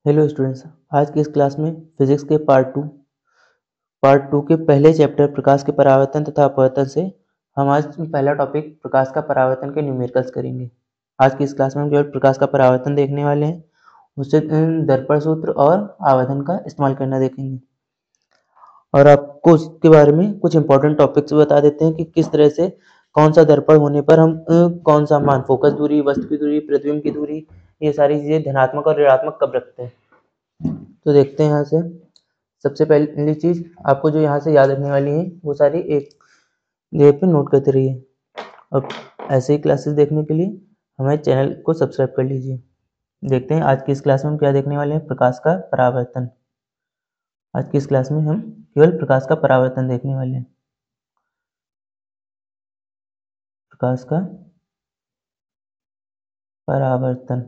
Hello students, आज की इस क्लास में फिजिक्स के पार्ट टू के पहले चैप्टर प्रकाश के परावर्तन तथा अपवर्तन से हम आज पहला टॉपिक प्रकाश का परावर्तन के न्यूमेरिकल्स करेंगे। आज की इस क्लास में हम केवल प्रकाश का परावर्तन देखने वाले हैं, उससे दर्पण सूत्र और आवर्धन का इस्तेमाल करना देखेंगे और आपको उसके बारे में कुछ इंपॉर्टेंट टॉपिक्स बता देते हैं कि किस तरह से कौन सा दर्पण होने पर हम कौन सा मान, फोकस दूरी, वस्तु की दूरी, प्रतिबिंब की दूरी, ये सारी चीज़ें धनात्मक और ऋणात्मक कब रखते हैं। तो देखते हैं यहाँ से। सबसे पहली चीज आपको जो यहाँ से याद रखने वाली है वो सारी एक जगह पे नोट करते रहिए। अब ऐसे ही क्लासेस देखने के लिए हमारे चैनल को सब्सक्राइब कर लीजिए। देखते हैं आज की इस क्लास में हम क्या देखने वाले हैं। प्रकाश का परावर्तन। आज की इस क्लास में हम केवल प्रकाश का परावर्तन देखने वाले हैं। प्रकाश का परावर्तन।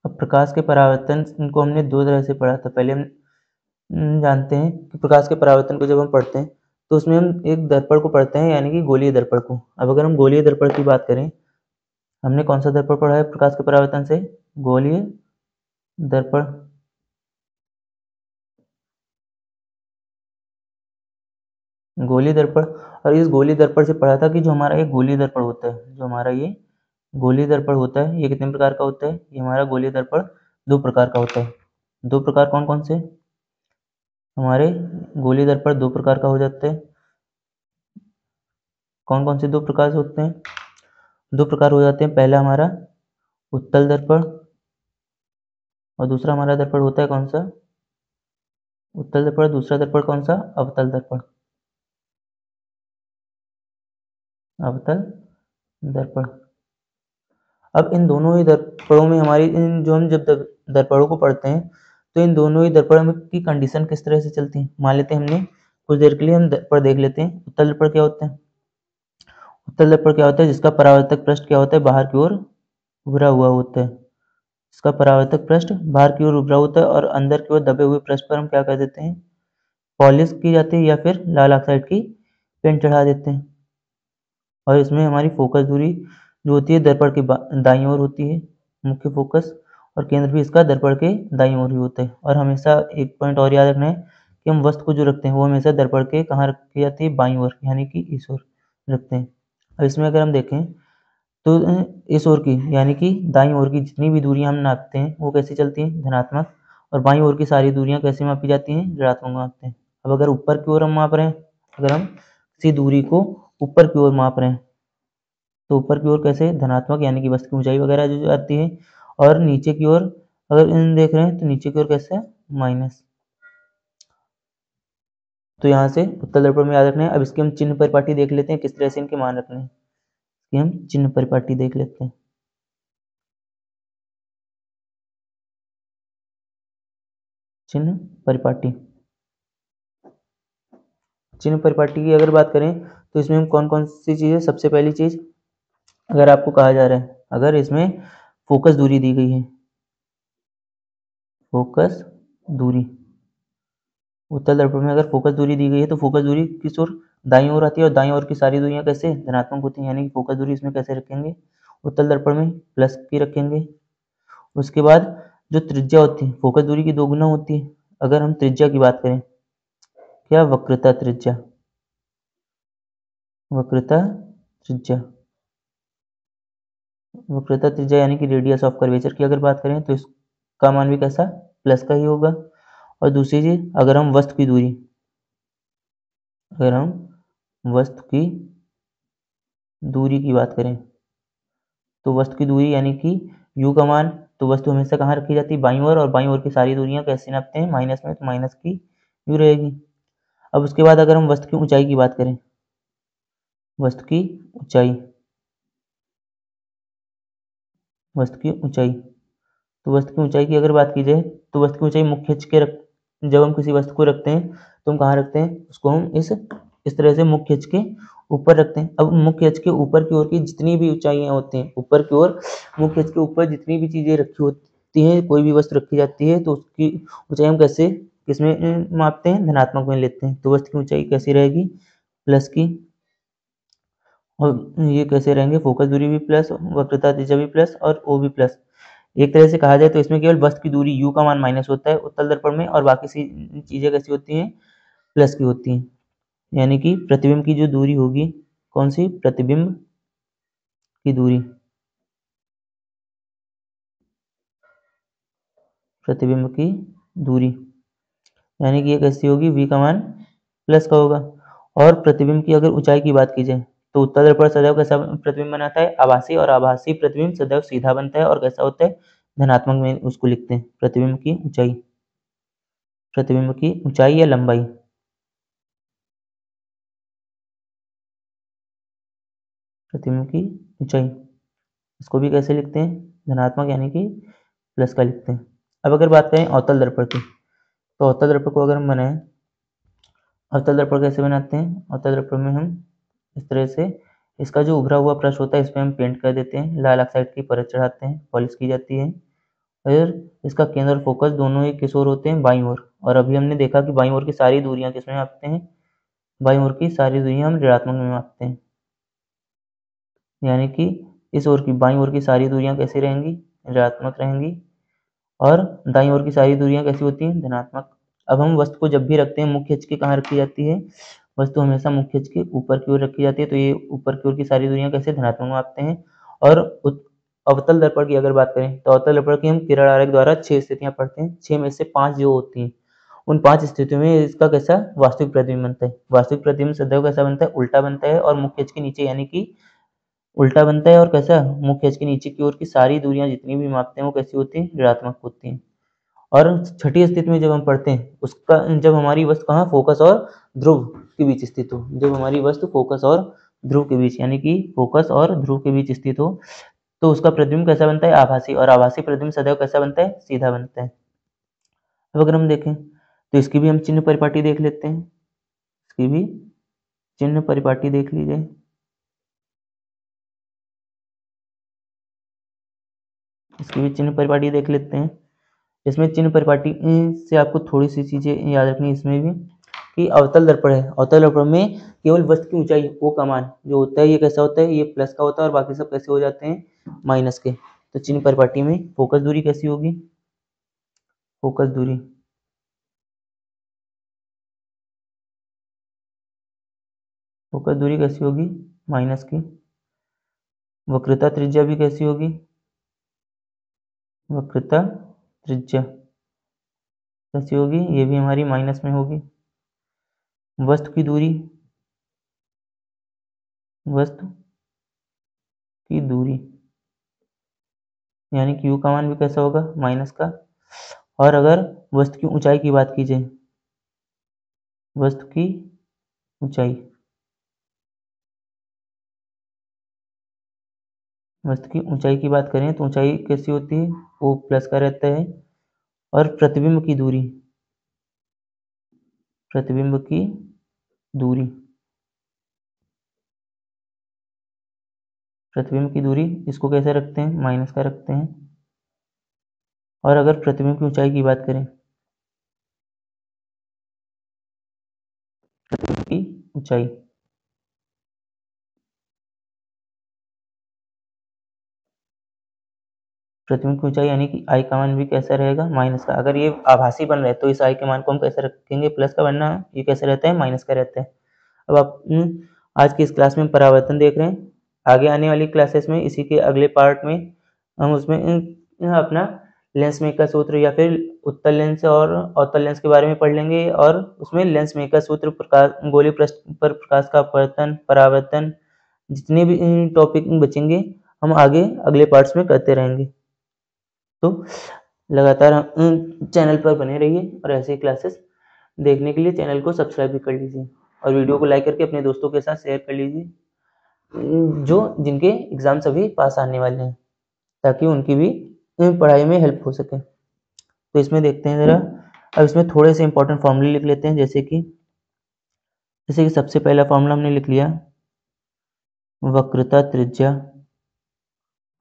अब प्रकाश के परावर्तन को हमने दो तरह से पढ़ा था। पहले हम जानते हैं कि प्रकाश के परावर्तन को जब हम पढ़ते हैं तो उसमें हम एक दर्पण को पढ़ते हैं, यानी कि गोलीय दर्पण को। अब अगर हम गोलीय दर्पण की बात करें, हमने कौन सा दर्पण पढ़ा है प्रकाश के परावर्तन से? गोलीय दर्पण। गोलीय दर्पण। और इस गोलीय दर्पण से पढ़ा था कि जो हमारा ये गोलीय दर्पण होता है, जो हमारा ये गोलीय दर्पण होता है, ये कितने प्रकार का होता है? ये हमारा गोलीय दर्पण दो प्रकार का होता है। दो प्रकार कौन कौन से? हमारे गोलीय दर्पण दो प्रकार का हो जाते हैं। कौन कौन से दो प्रकार से होते हैं? दो प्रकार हो जाते हैं। पहला हमारा उत्तल दर्पण और दूसरा हमारा दर्पण होता है कौन सा? उत्तल दर्पण। दूसरा दर्पण कौन सा? अवतल दर्पण। अवतल दर्पण। अब इन दोनों ही दर्पणों में हमारी जो हम जब दर्पणों को पढ़ते हैं तो इन दोनों ही दर्पणों की कंडीशन किस तरह से चलती है। मान लेते हैं हमने कुछ देर के लिए हम दर्पण देख लेते हैं। उत्तल दर्पण क्या होता है? उत्तल दर्पण क्या होता है? जिसका परावर्तक पृष्ठ क्या होता है? बाहर की ओर उभरा हुआ होता है। इसका परावर्तक पृष्ठ बाहर की ओर उभरा होता है और अंदर की ओर दबे हुए पृष्ठ पर हम क्या कर देते हैं? पॉलिश की जाती है या फिर लाल ऑक्साइड की पेंट चढ़ा देते हैं। और इसमें हमारी फोकस दूरी जो होती है दर्पण के दाईं ओर होती है, मुख्य फोकस, और केंद्र भी इसका दर्पण के दाईं ओर ही होता है। और हमेशा एक पॉइंट और याद रखना है कि हम वस्तु को जो रखते हैं वो हमेशा दर्पण के कहाँ रखी जाती है? बाईं ओर, यानी कि इस ओर रखते हैं। अब इसमें अगर हम देखें तो इस ओर की यानी कि दाईं ओर की जितनी भी दूरियां हम नापते हैं वो कैसे चलती हैं? धनात्मक। और बाईं ओर की सारी दूरियां कैसे मापी जाती हैं? ऋणात्मक मापते हैं। अब अगर ऊपर की ओर हम माप रहे हैं, अगर हम किसी दूरी को ऊपर की ओर माप रहे हैं तो ऊपर की ओर कैसे? धनात्मक, यानी कि वस्तु की ऊंचाई वगैरह जो आती है। और नीचे की ओर अगर देख रहे हैं तो नीचे की ओर कैसे? माइनस। तो यहाँ से उत्तल दर्पण में याद रखना है। अब इसकी हम चिन्ह परिपाटी देख लेते हैं, किस तरह से इनके मान रखने हैं। इसकी हम चिन्ह परिपाटी देख लेते हैं। चिन्ह परिपाटी। चिन्ह परिपाटी की अगर बात करें तो इसमें हम कौन कौन सी चीज़ें? सबसे पहली चीज, अगर आपको कहा जा रहा है, अगर इसमें फोकस दूरी दी गई है, फोकस दूरी, उत्तल दर्पण में अगर फोकस दूरी दी गई है तो फोकस दूरी किस ओर? दाईं ओर आती है। और दाईं ओर की सारी दूरियां कैसे? धनात्मक होती हैं, यानी कि फोकस दूरी इसमें कैसे रखेंगे? उत्तल दर्पण में प्लस की रखेंगे। उसके बाद जो त्रिज्या होती है फोकस दूरी की दो गुना होती है। अगर हम त्रिज्या की बात करें, क्या? वक्रता त्रिज्या। वक्रता त्रिज्या। वक्रता त्रिज्या यानी कि रेडियस ऑफ कर्वेचर की अगर बात करें तो इसका मान भी कैसा? प्लस का ही होगा। और दूसरी चीज, अगर हम वस्तु की दूरी, अगर हम वस्तु की दूरी की बात करें तो वस्तु की दूरी यानी कि u का मान, तो वस्तु हमेशा कहाँ रखी जाती है? बाईं ओर। और बाईं ओर की सारी दूरियां कैसे नापते हैं? माइनस में, तो माइनस की u रहेगी। अब उसके बाद अगर हम वस्तु की ऊंचाई की बात करें, वस्तु की ऊंचाई, वस्तु की ऊंचाई, तो वस्तु की ऊंचाई की अगर बात की जाए तो वस्तु की ऊंचाई मुख्य अक्ष के जब हम किसी वस्तु को रखते हैं तो हम कहाँ रखते हैं उसको? हम इस तरह से मुख्य अक्ष के ऊपर रखते हैं। अब मुख्य अक्ष के ऊपर की ओर की जितनी भी ऊंचाइयां होती हैं, ऊपर की ओर मुख्य अक्ष के ऊपर जितनी भी चीजें रखी होती हैं, कोई भी वस्तु रखी जाती है तो उसकी ऊंचाई हम कैसे किसमें मापते हैं? धनात्मक में लेते हैं। तो वस्तु की ऊंचाई कैसी रहेगी? प्लस की। और ये कैसे रहेंगे? फोकस दूरी भी प्लस, वक्रता त्रिज्या भी प्लस और ओ भी प्लस। एक तरह से कहा जाए तो इसमें केवल वस्तु की दूरी u का मान माइनस होता है उत्तल दर्पण में, और बाकी चीजें कैसी होती हैं, प्लस की होती हैं। यानी कि प्रतिबिंब की जो दूरी होगी, कौन सी, प्रतिबिंब की दूरी, प्रतिबिंब की दूरी यानी कि ये कैसी होगी, v का मान प्लस का होगा। और प्रतिबिंब की अगर ऊंचाई की बात की जाए तो उत्तल दर्पण सदैव कैसा प्रतिबिंब बनाता है, आभासी, और आभासी प्रतिबिंब सदैव सीधा बनता है और कैसा होता है, धनात्मक में उसको लिखते हैं। प्रतिबिंब की ऊंचाई, प्रतिबिंब की ऊंचाई या लंबाई, प्रतिबिंब की ऊंचाई, इसको भी कैसे लिखते हैं, धनात्मक यानी कि प्लस का लिखते हैं। अब अगर बात करें अवतल दर्पण की, तो अवतल दर्पण को अगर हम बनाएं, अवतल दर्पण कैसे बनाते हैं, अवतल दर्पण में हम इस तरह से इसका जो उभरा हुआ पृष्ठ होता है इस पर हम पेंट कर देते हैं, लाल ऑक्साइड की परत चढ़ाते हैं, पॉलिश की जाती है, और इसका केंद्र और फोकस दोनों ही किस ओर होते हैं, बाईं ओर। और अभी हमने देखा कि बाईं ओर की सारी दूरियां किस में मापते हैं, बाईं ओर की सारी दूरियां हम ऋणात्मक में मापते हैं। यानी कि इस ओर की बाईं ओर की सारी दूरियां कैसी रहेंगी, ऋणात्मक रहेंगी, और दाईं ओर की सारी दूरियां कैसी होती हैं, धनात्मक। अब हम वस्तु को जब भी रखते हैं, मुख्य अक्ष की कहाँ रखी जाती है, वस्तु हमेशा मुख्य अक्ष के ऊपर की ओर रखी जाती है, तो ये ऊपर की ओर की सारी दूरियां कैसे, धनात्मक मापते हैं। और अवतल दर्पण की अगर बात करें तो अवतल दर्पण की हम किरण आरेख द्वारा 6 स्थितियां पढ़ते हैं, 6 में से 5 जो होती हैं, उन 5 स्थितियों में इसका कैसा वास्तविक प्रतिबिंब बनता है। वास्तविक प्रतिबिंब सदैव कैसा बनता है, उल्टा बनता है, और मुख्य अक्ष के नीचे यानी कि उल्टा बनता है, और कैसा, मुख्य अक्ष के नीचे की ओर की सारी दूरियां जितनी भी मापते हैं वो कैसी होती हैं, ऋणात्मक होती हैं। और छठी स्थिति में जब हम पढ़ते हैं उसका, जब हमारी वस्तु कहाँ, फोकस और ध्रुव के बीच स्थित हो, जब हमारी वस्तु फोकस और ध्रुव के बीच यानी कि फोकस और ध्रुव के बीच स्थित हो, तो उसका प्रतिबिंब कैसा बनता है, आभासी, और आभासी प्रतिबिंब सदैव कैसा बनता है, सीधा बनता है। अब अगर हम देखें तो इसकी भी हम चिन्ह परिपाटी देख लेते हैं, इसकी भी चिन्ह परिपाटी देख लीजिए। इसकी भी चिन्ह परिपाटी देख लेते हैं। इसमें चिन्ह परिपाटी से आपको थोड़ी सी चीजें याद रखनी है इसमें भी, कि अवतल दर्पण है, अवतल दर्पण में केवल वस्तु की ऊंचाई वो का मान जो होता है ये कैसा होता है, ये प्लस का होता है, और बाकी सब कैसे हो जाते हैं, माइनस के। तो चिन्ह परिपाटी में फोकस दूरी कैसी होगी, फोकस दूरी, फोकस दूरी कैसी होगी, माइनस की। वक्रता त्रिज्या भी कैसी होगी, वक्रता त्रिज्या कैसी होगी, ये भी हमारी माइनस में होगी। वस्तु की दूरी, वस्तु की दूरी यानी कि u का मान भी कैसा होगा, माइनस का। और अगर वस्तु की ऊंचाई की बात की जाए, वस्तु की ऊंचाई, वस्तु की ऊंचाई की बात करें तो ऊंचाई कैसी होती है, वो प्लस का रहता है। और प्रतिबिंब की दूरी, प्रतिबिंब की दूरी, प्रतिबिंब की दूरी इसको कैसे रखते हैं, माइनस का रखते हैं। और अगर प्रतिबिंब की ऊंचाई की बात करें, प्रतिबिंब की ऊंचाई, प्रतिबिंब की ऊंचाई यानी कि आई का मान भी कैसा रहेगा, माइनस का। अगर ये आभासी बन रहा है तो इस आई के मान को हम कैसे रखेंगे, प्लस का, वरना ये कैसे रहता है, माइनस का रहता है। अब आप आज की इस क्लास में परावर्तन देख रहे हैं, आगे आने वाली क्लासेस में इसी के अगले पार्ट में हम उसमें अपना लेंस मेकर सूत्र या फिर उत्तल लेंस और अवतल लेंस के बारे में पढ़ लेंगे, और उसमें लेंस मेकर सूत्र, प्रकाश, गोलीय पृष्ठ पर प्रकाश का अपवर्तन, परावर्तन, जितने भी टॉपिक बचेंगे हम आगे अगले पार्ट्स में करते रहेंगे। तो लगातार चैनल पर बने रहिए, और ऐसे क्लासेस देखने के लिए चैनल को सब्सक्राइब भी कर लीजिए, और वीडियो को लाइक करके अपने दोस्तों के साथ शेयर कर लीजिए, जो जिनके एग्जाम्स अभी पास आने वाले हैं, ताकि उनकी भी पढ़ाई में हेल्प हो सके। तो इसमें देखते हैं ज़रा, अब इसमें थोड़े से इंपॉर्टेंट फॉर्मूले लिख लेते हैं, जैसे कि सबसे पहला फॉर्मूला हमने लिख लिया, वक्रता त्रिज्या,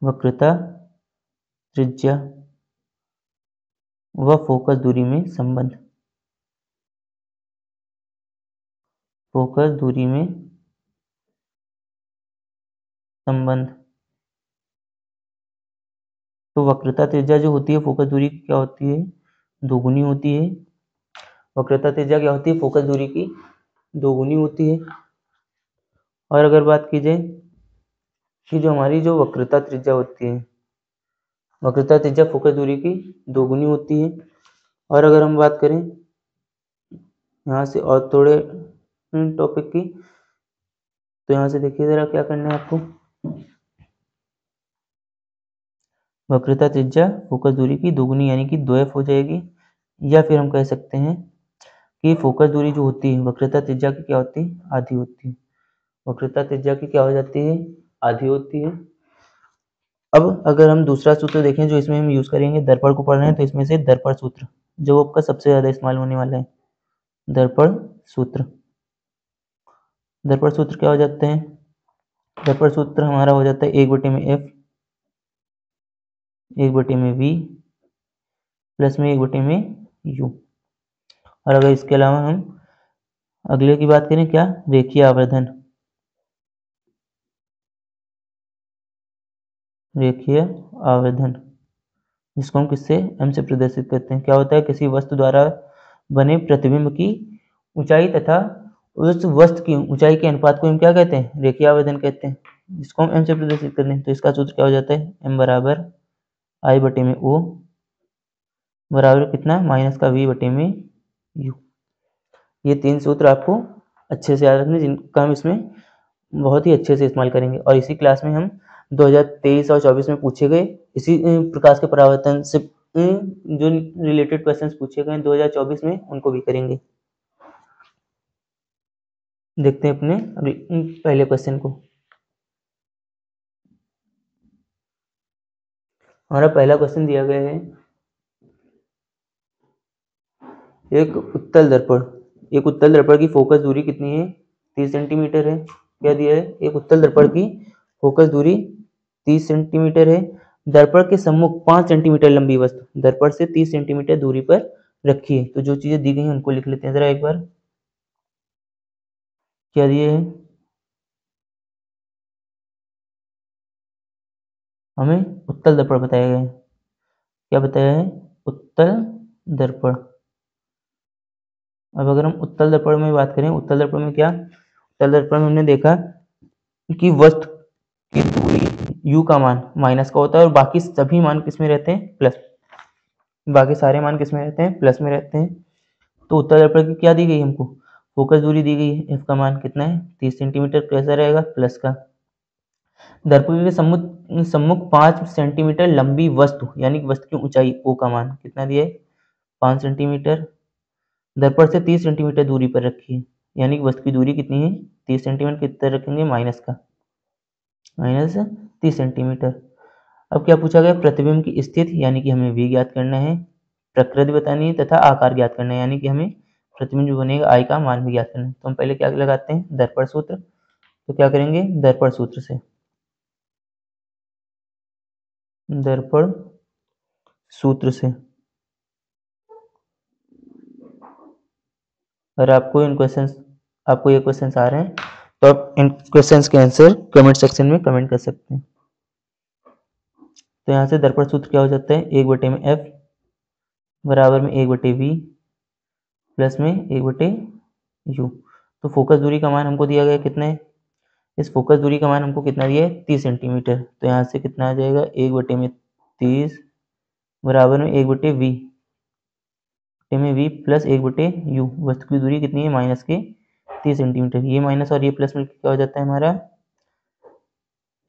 वक्रता त्रिज्या व फोकस दूरी में संबंध, फोकस दूरी में संबंध। तो वक्रता त्रिज्या जो होती है फोकस दूरी की क्या होती है, दोगुनी होती है। वक्रता त्रिज्या क्या होती है, फोकस दूरी की दोगुनी होती है। और अगर बात की जाए कि जो हमारी जो वक्रता त्रिज्या होती है, वक्रता त्रिज्या फोकस दूरी की दोगुनी होती है। और अगर हम बात करें यहाँ से और थोड़े टॉपिक की, तो यहाँ से देखिए जरा क्या करना है आपको। वक्रता त्रिज्या फोकस दूरी की दोगुनी यानी कि 2f हो जाएगी, या फिर हम कह सकते हैं कि फोकस दूरी जो होती है वक्रता त्रिज्या की क्या होती है, आधी होती है। वक्रता त्रिज्या की क्या हो जाती है, आधी होती है। अब अगर हम दूसरा सूत्र देखें जो इसमें हम यूज करेंगे, दर्पण को पढ़ रहे हैं तो इसमें से दर्पण सूत्र जो आपका सबसे ज्यादा इस्तेमाल होने वाला है, दर्पण सूत्र। दर्पण सूत्र क्या हो जाते हैं, दर्पण सूत्र हमारा हो जाता है 1/f 1/v प्लस में 1/u। और अगर इसके अलावा हम अगले की बात करें, क्या, रेखीय आवर्धन, रेखीय आवर्धन जिसको हम किससे, m से प्रदर्शित करते हैं। क्या होता है, किसी वस्तु द्वारा बने प्रतिबिंब की ऊंचाई तथा उस वस्तु की ऊंचाई के अनुपात को हम क्या कहते हैं, रेखीय आवर्धन कहते हैं, जिसको हम m से प्रदर्शित करते हैं। तो इसका सूत्र क्या हो जाता है, m बराबर I/o बराबर कितना, माइनस का v/u। ये 3 सूत्र आपको अच्छे से याद रखने, जिनका हम इसमें बहुत ही अच्छे से इस्तेमाल करेंगे। और इसी क्लास में हम 2023 और 24 में पूछे गए इसी प्रकाश के परावर्तन से जो रिलेटेड क्वेश्चंस पूछे गए 2024 में, उनको भी करेंगे। देखते हैं अपने पहले क्वेश्चन को। हमारा पहला क्वेश्चन दिया गया है, एक उत्तल दर्पण, एक उत्तल दर्पण की फोकस दूरी कितनी है, 30 सेंटीमीटर है। क्या दिया है, एक उत्तल दर्पण की फोकस दूरी 30 सेंटीमीटर है। दर्पण के सम्मुख 5 सेंटीमीटर लंबी वस्तु दर्पण से 30 सेंटीमीटर दूरी पर रखी है। तो जो चीजें दी गई हैं उनको लिख लेते हैं जरा एक बार। क्या दिए है, हमें उत्तल दर्पण बताया गया है। क्या बताया है, उत्तल दर्पण। अब अगर हम उत्तल दर्पण में बात करें, उत्तल दर्पण में क्या, उत्तल दर्पण में हमने देखा कि वस्तु की दूरी u का मान माइनस का होता है और बाकी सभी मान किस में रहते हैं, प्लस। बाकी सारे मान किस में रहते हैं, प्लस में रहते हैं। तो उत्तल दर्पण की क्या दी गई हमको, फोकस दूरी दी गई है, f का मान कितना है, 30 सेंटीमीटर, कैसा रहेगा, प्लस का। दर्पण के सम्मुख 5 सेंटीमीटर लंबी वस्तु यानी कि वस्तु की ऊंचाई o का मान कितना दिया है, 5 सेंटीमीटर, दर्पण से 30 सेंटीमीटर दूरी पर रखी है, यानी कि वस्तु की दूरी कितनी है, 30 सेंटीमीटर, कितना रखेंगे, माइनस का, माइनस 30 सेंटीमीटर। अब क्या पूछा गया, प्रतिबिंब की स्थिति यानी कि हमें v ज्ञात करना है, प्रकृति बतानी है तथा आकार ज्ञात करना है, यानी कि हमें प्रतिबिंब जो बनेगा I का मान भी ज्ञात करना है। तो हम पहले क्या लगाते हैं, दर्पण सूत्र। तो क्या करेंगे, दर्पण सूत्र से, दर्पण सूत्र से। अगर आपको ये क्वेश्चंस आ रहे हैं तो आप इन क्वेश्चंस के आंसर कमेंट सेक्शन में कमेंट कर सकते हैं। तो यहाँ से दर्पण सूत्र क्या हो जाता है, 1/f बराबर में 1/v प्लस में 1/u। तो फोकस दूरी का मान हमको दिया गया कितना है, इस फोकस दूरी का मान हमको कितना दिया है, 30 सेंटीमीटर। तो यहाँ से कितना आ जाएगा, 1/30 बराबर में 1/v प्लस 1/u। वस्तु की दूरी कितनी है, माइनस के 30 सेंटीमीटर। ये माइनस और ये प्लस मिलकर क्या हो जाता है हमारा,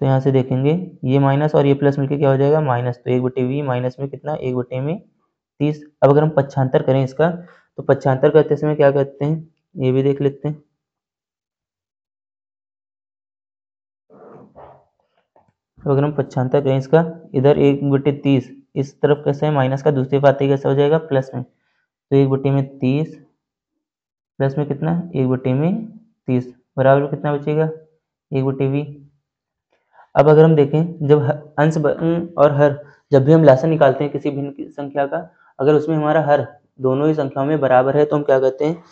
तो यहाँ से देखेंगे ये माइनस और ये प्लस मिलकर क्या हो जाएगा, माइनस। तो 1/v माइनस में कितना, 1/30। अब अगर हम पक्षांतर करें इसका, तो पक्षांतर करते समय क्या करते हैं, ये भी देख लेते हैं। तो अगर हम पक्षांतर करें इसका, इधर 1/30 इस तरफ कैसे है, माइनस का, दूसरी बात कैसे हो जाएगा, प्लस में। तो 1/30 प्लस में कितना, 1/30 बराबर कितना बचेगा, 1/v। अब अगर हम देखें, जब अंश और हर, जब भी हम लसाअ निकालते हैं किसी भिन्न संख्या का, अगर उसमें हमारा हर दोनों ही संख्याओं में बराबर है तो हम क्या करते हैं,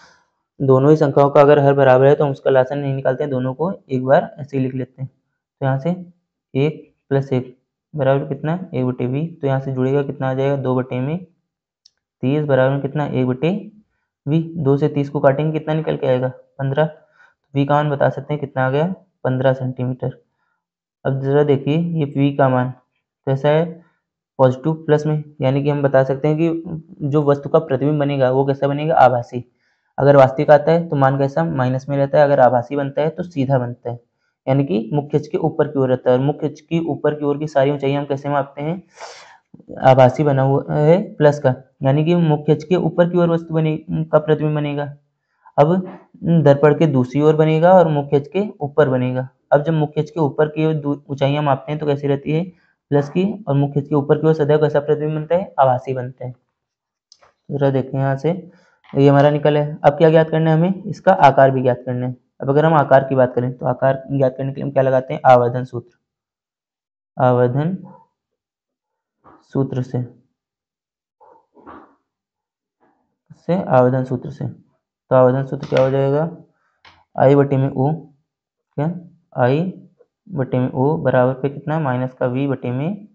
दोनों ही संख्याओं का अगर हर बराबर है तो हम उसका लसाअ नहीं निकालते हैं, दोनों को एक बार ऐसे ही लिख लेते हैं। तो यहाँ से 1 + 1 बराबर कितना 1/v, तो यहाँ से जुड़ेगा कितना आ जाएगा 2/30 बराबर कितना 1/v। 2 से 30 को काटेंगे कितना निकल के आएगा 15। v का मान बता सकते हैं कितना आ गया 15 सेंटीमीटर। अब जरा देखिए ये v का मान कैसा है पॉजिटिव प्लस में, यानी कि हम बता सकते हैं कि जो वस्तु का प्रतिबिंब बनेगा वो कैसा बनेगा आभासी। अगर वास्तविक आता है तो मान कैसा माइनस में रहता है, अगर आभासी बनता है तो सीधा बनता है, यानी कि मुख्य अक्ष के ऊपर की ओर रहता है। और मुख्य अक्ष की ऊपर की ओर की सारी ऊंचाई हम कैसे मापते हैं, आभासी बना हुआ है प्लस का, यानी कि मुख्य अक्ष के ऊपर की ओर वस्तु बने का प्रतिबिंब बनेगा। अब दर्पण के दूसरी ओर बनेगा और मुख्य अक्ष के ऊपर बनेगा। अब जब मुख्य अक्ष के ऊपर की ऊंचाइयां मापते हैं तो कैसी रहती है प्लस की, और मुख्य अक्ष के ऊपर की ओर सदैव कैसा प्रतिबिंब बनता है आभासी बनता है। जरा देखें यहाँ से ये हमारा निकल है। अब क्या ज्ञात करना है हमें, इसका आकार भी ज्ञात करना है। अब अगर हम आकार की बात करें तो आकार ज्ञात करने के लिए हम क्या लगाते हैं आवर्धन सूत्र। आवर्धन सूत्र से आवर्धन सूत्र से तो आवर्धन सूत्र क्या हो जाएगा आई बटे में ओ, क्या आई बटे में ओ बराबर पे कितना माइनस का वी बटे में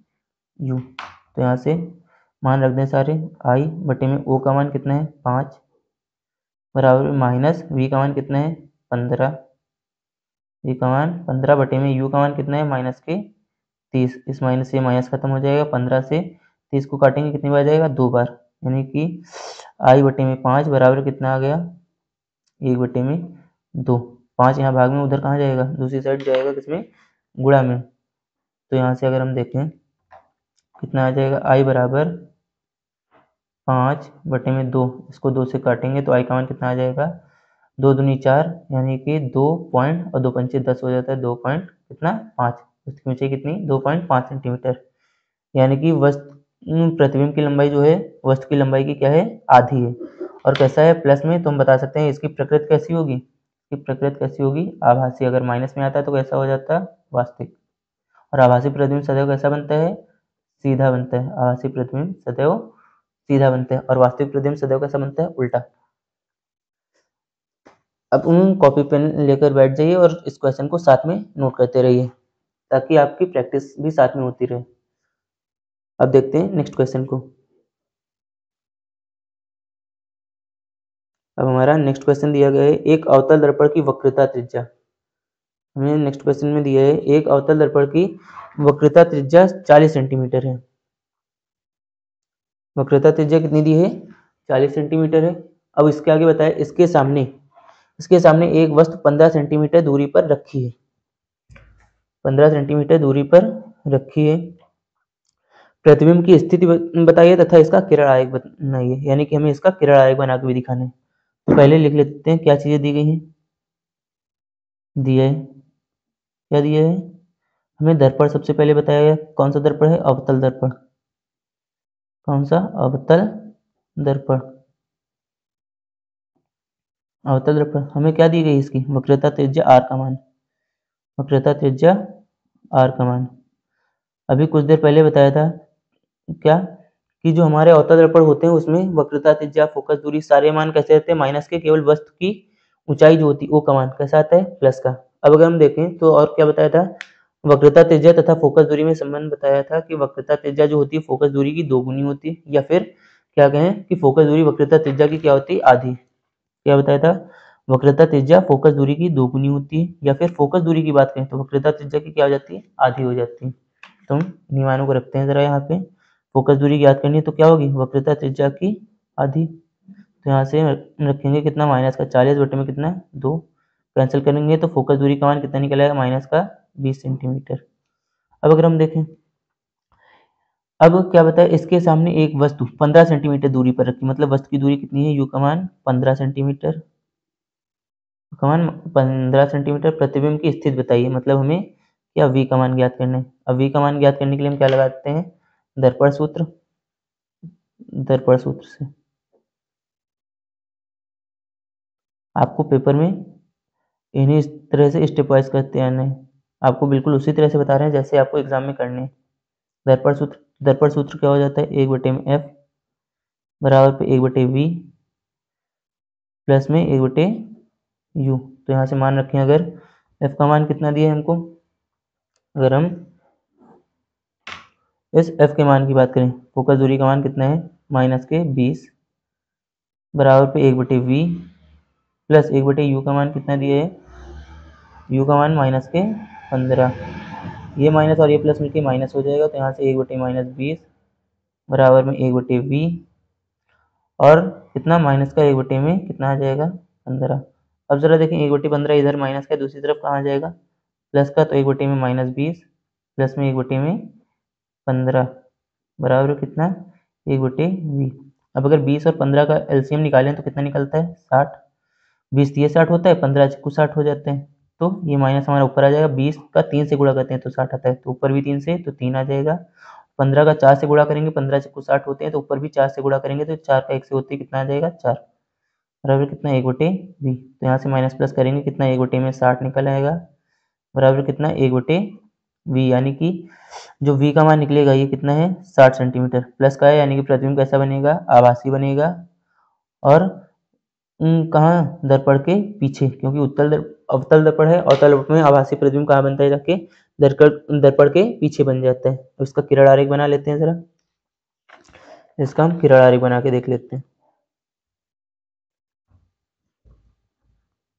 यू। तो यहाँ से मान रख दें सारे, आई बटे में ओ का मान कितना है 5 बराबर माइनस वी का मान कितना है 15, वी का मान 15 बटे में यू का मान कितना है माइनस के 30। इस माइनस से माइनस खत्म हो जाएगा, 15 से 30 को काटेंगे कितनी बार जाएगा 2 बार, यानी कि आई बटे में 5 बराबर कितना आ गया 1/2। 5 यहाँ भाग में उधर कहाँ जाएगा दूसरी साइड जाएगा किसमें गुणा में। तो यहाँ से अगर हम देखें कितना आ जाएगा आई बराबर 5/2, इसको 2 से काटेंगे तो आई का मान कितना आ जाएगा 2 दूनी 4, यानी कि 2 पॉइंट और 2 पंचे 10 हो जाता है 2 पॉइंट कितना 5। उसकी ऊंचाई कितनी 2.5 सेंटीमीटर, यानी कि वस्तु प्रतिबिंब की लंबाई जो है वस्तु की लंबाई की क्या है आधी है। और कैसा है प्लस में, तो हम बता सकते हैं इसकी प्रकृति कैसी होगी, इसकी प्रकृति कैसी होगी आभासी। अगर माइनस में आता है तो कैसा हो जाता है वास्तविक। और आभासी प्रतिबिंब सदैव कैसा बनता है सीधा बनता है। आभासी प्रतिबिंब सदैव सीधा बनता है और वास्तविक प्रतिबिंब सदैव कैसा बनता है उल्टा। अब कॉपी पेन लेकर बैठ जाइए और इस क्वेश्चन को साथ में नोट करते रहिए ताकि आपकी प्रैक्टिस भी साथ में होती रहे। अब देखते हैं नेक्स्ट क्वेश्चन को। अब हमारा नेक्स्ट क्वेश्चन दिया गया है एक अवतल दर्पण की वक्रता त्रिज्या। हमें नेक्स्ट क्वेश्चन में दिया है एक अवतल दर्पण की वक्रता त्रिज्या 40 सेंटीमीटर है। वक्रता त्रिज्या कितनी दी है 40 सेंटीमीटर है। अब इसके आगे बताया इसके सामने एक वस्तु 15 सेंटीमीटर दूरी पर रखी है, 15 सेंटीमीटर दूरी पर रखी है। प्रतिबिंब की स्थिति बताइए तथा इसका किरण आरेख बनाइए, यानी कि हमें इसका किरण आरेख बना के भी दिखाना है। तो पहले लिख लेते हैं क्या चीजें दी गई हैं। दिया है क्या दिया है हमें दर्पण सबसे पहले बताया गया, कौन सा दर्पण है अवतल दर्पण। कौन सा अवतल दर्पण। अवतल दर्पण हमें क्या दी गई इसकी वक्रता त्रिज्या आर का मान, वक्रता त्रिज्या आर का मान। अभी कुछ देर पहले बताया था क्या कि जो हमारे अवतल दर्पण होते हैं उसमें वक्रता त्रिज्या फोकस दूरी सारे मान कैसे रहते हैं माइनस के, केवल वस्तु की ऊंचाई जो होती है वो का मान कैसा आता है प्लस का। अब अगर हम देखें तो और क्या बताया था वक्रता त्रिज्या तथा फोकस दूरी में संबंध बताया था कि वक्रता त्रिज्या जो होती है फोकस दूरी की 2 गुनी होती है, या फिर क्या कहें कि फोकस दूरी वक्रता त्रिज्या की क्या होती है आधी। क्या बताया था वक्रता त्रिज्या फोकस दूरी की 2 गुनी होती है, या फिर फोकस दूरी की बात करें तो वक्रता त्रिज्या की क्या हो जाती है आधी हो जाती है। तो हम इन मानों को रखते हैं जरा यहाँ पे, फोकस दूरी ज्ञात करनी है तो क्या होगी वक्रता त्रिज्या की आधी। तो यहाँ से रखेंगे कितना माइनस का 40 बटे में कितना 2, कैंसिल करेंगे तो फोकस दूरी का मान कितना निकल आएगा माइनस का 20 सेंटीमीटर। अब अगर हम देखें अब क्या बताया इसके सामने एक वस्तु 15 सेंटीमीटर दूरी पर रखी, मतलब वस्तु की दूरी कितनी है यू का मान 15 सेंटीमीटर, का मान 15 सेंटीमीटर। प्रतिबिंब की स्थिति बताइए, मतलब हमें क्या v का मान ज्ञात करना है। अब v का मान ज्ञात करने के लिए हम क्या लगाते हैं दर्पण सूत्र, दर्पण सूत्र से। आपको पेपर में इन्हीं इस तरह से स्टेप वाइज करते आना है, आपको बिल्कुल उसी तरह से बता रहे हैं जैसे आपको एग्जाम में करने हैं। दर्पण सूत्र क्या हो जाता है 1/f बराबर पे 1/v प्लस में 1/u। तो यहाँ से मान रखें अगर f का मान कितना दिया है हमको, अगर हम इस एफ के मान की बात करें, फोकस दूरी का मान कितना है -20 बराबर पे 1/v प्लस 1/u का मान कितना दिया है, u का मान -15, ये माइनस और ये प्लस मिलके माइनस हो जाएगा, तो यहाँ से 1/-20 बराबर में 1/v और कितना माइनस का 1/, में कितना आ जाएगा 15। अब जरा देखें 1/15 इधर माइनस का दूसरी तरफ कहाँ आ जाएगा प्लस का, तो 1/, में -20 प्लस में 1/, में 15 बराबर कितना 1/v। अब अगर 20 और 15 का एलसीएम निकालें तो कितना निकलता है 60, 20 ये 60 होता है, 15 को 60 हो जाते हैं, तो ये माइनस हमारा ऊपर आ जाएगा। 20 का 3 से गुणा करते हैं तो 60 आता है, तो ऊपर भी 3 से तो 3 आ जाएगा। 15 का 4 से गुणा करेंगे, 15 को 60 होते हैं, तो ऊपर भी 4 से गुणा करेंगे तो 4 का 1 से होते हैं, कितना आ जाएगा 4 बराबर कितना 1/v। तो यहाँ से माइनस प्लस करेंगे कितना 1/, में 60 निकल आएगा बराबर कितना 1/v, यानी कि जो v का मान निकलेगा ये कितना है 60 सेंटीमीटर प्लस का है, यानी कि प्रतिबिंब कैसा बनेगा आभासी बनेगा। और कहाँ दर्पण के पीछे, क्योंकि अवतल दर्पण है, अवतल दर्पण में आभासी प्रतिबिंब कहाँ बनता है जाके दर्पण के पीछे बन जाता है। तो इसका किरण आरेख बना लेते हैं जरा, इसका हम किरण आरेख बना के देख लेते हैं।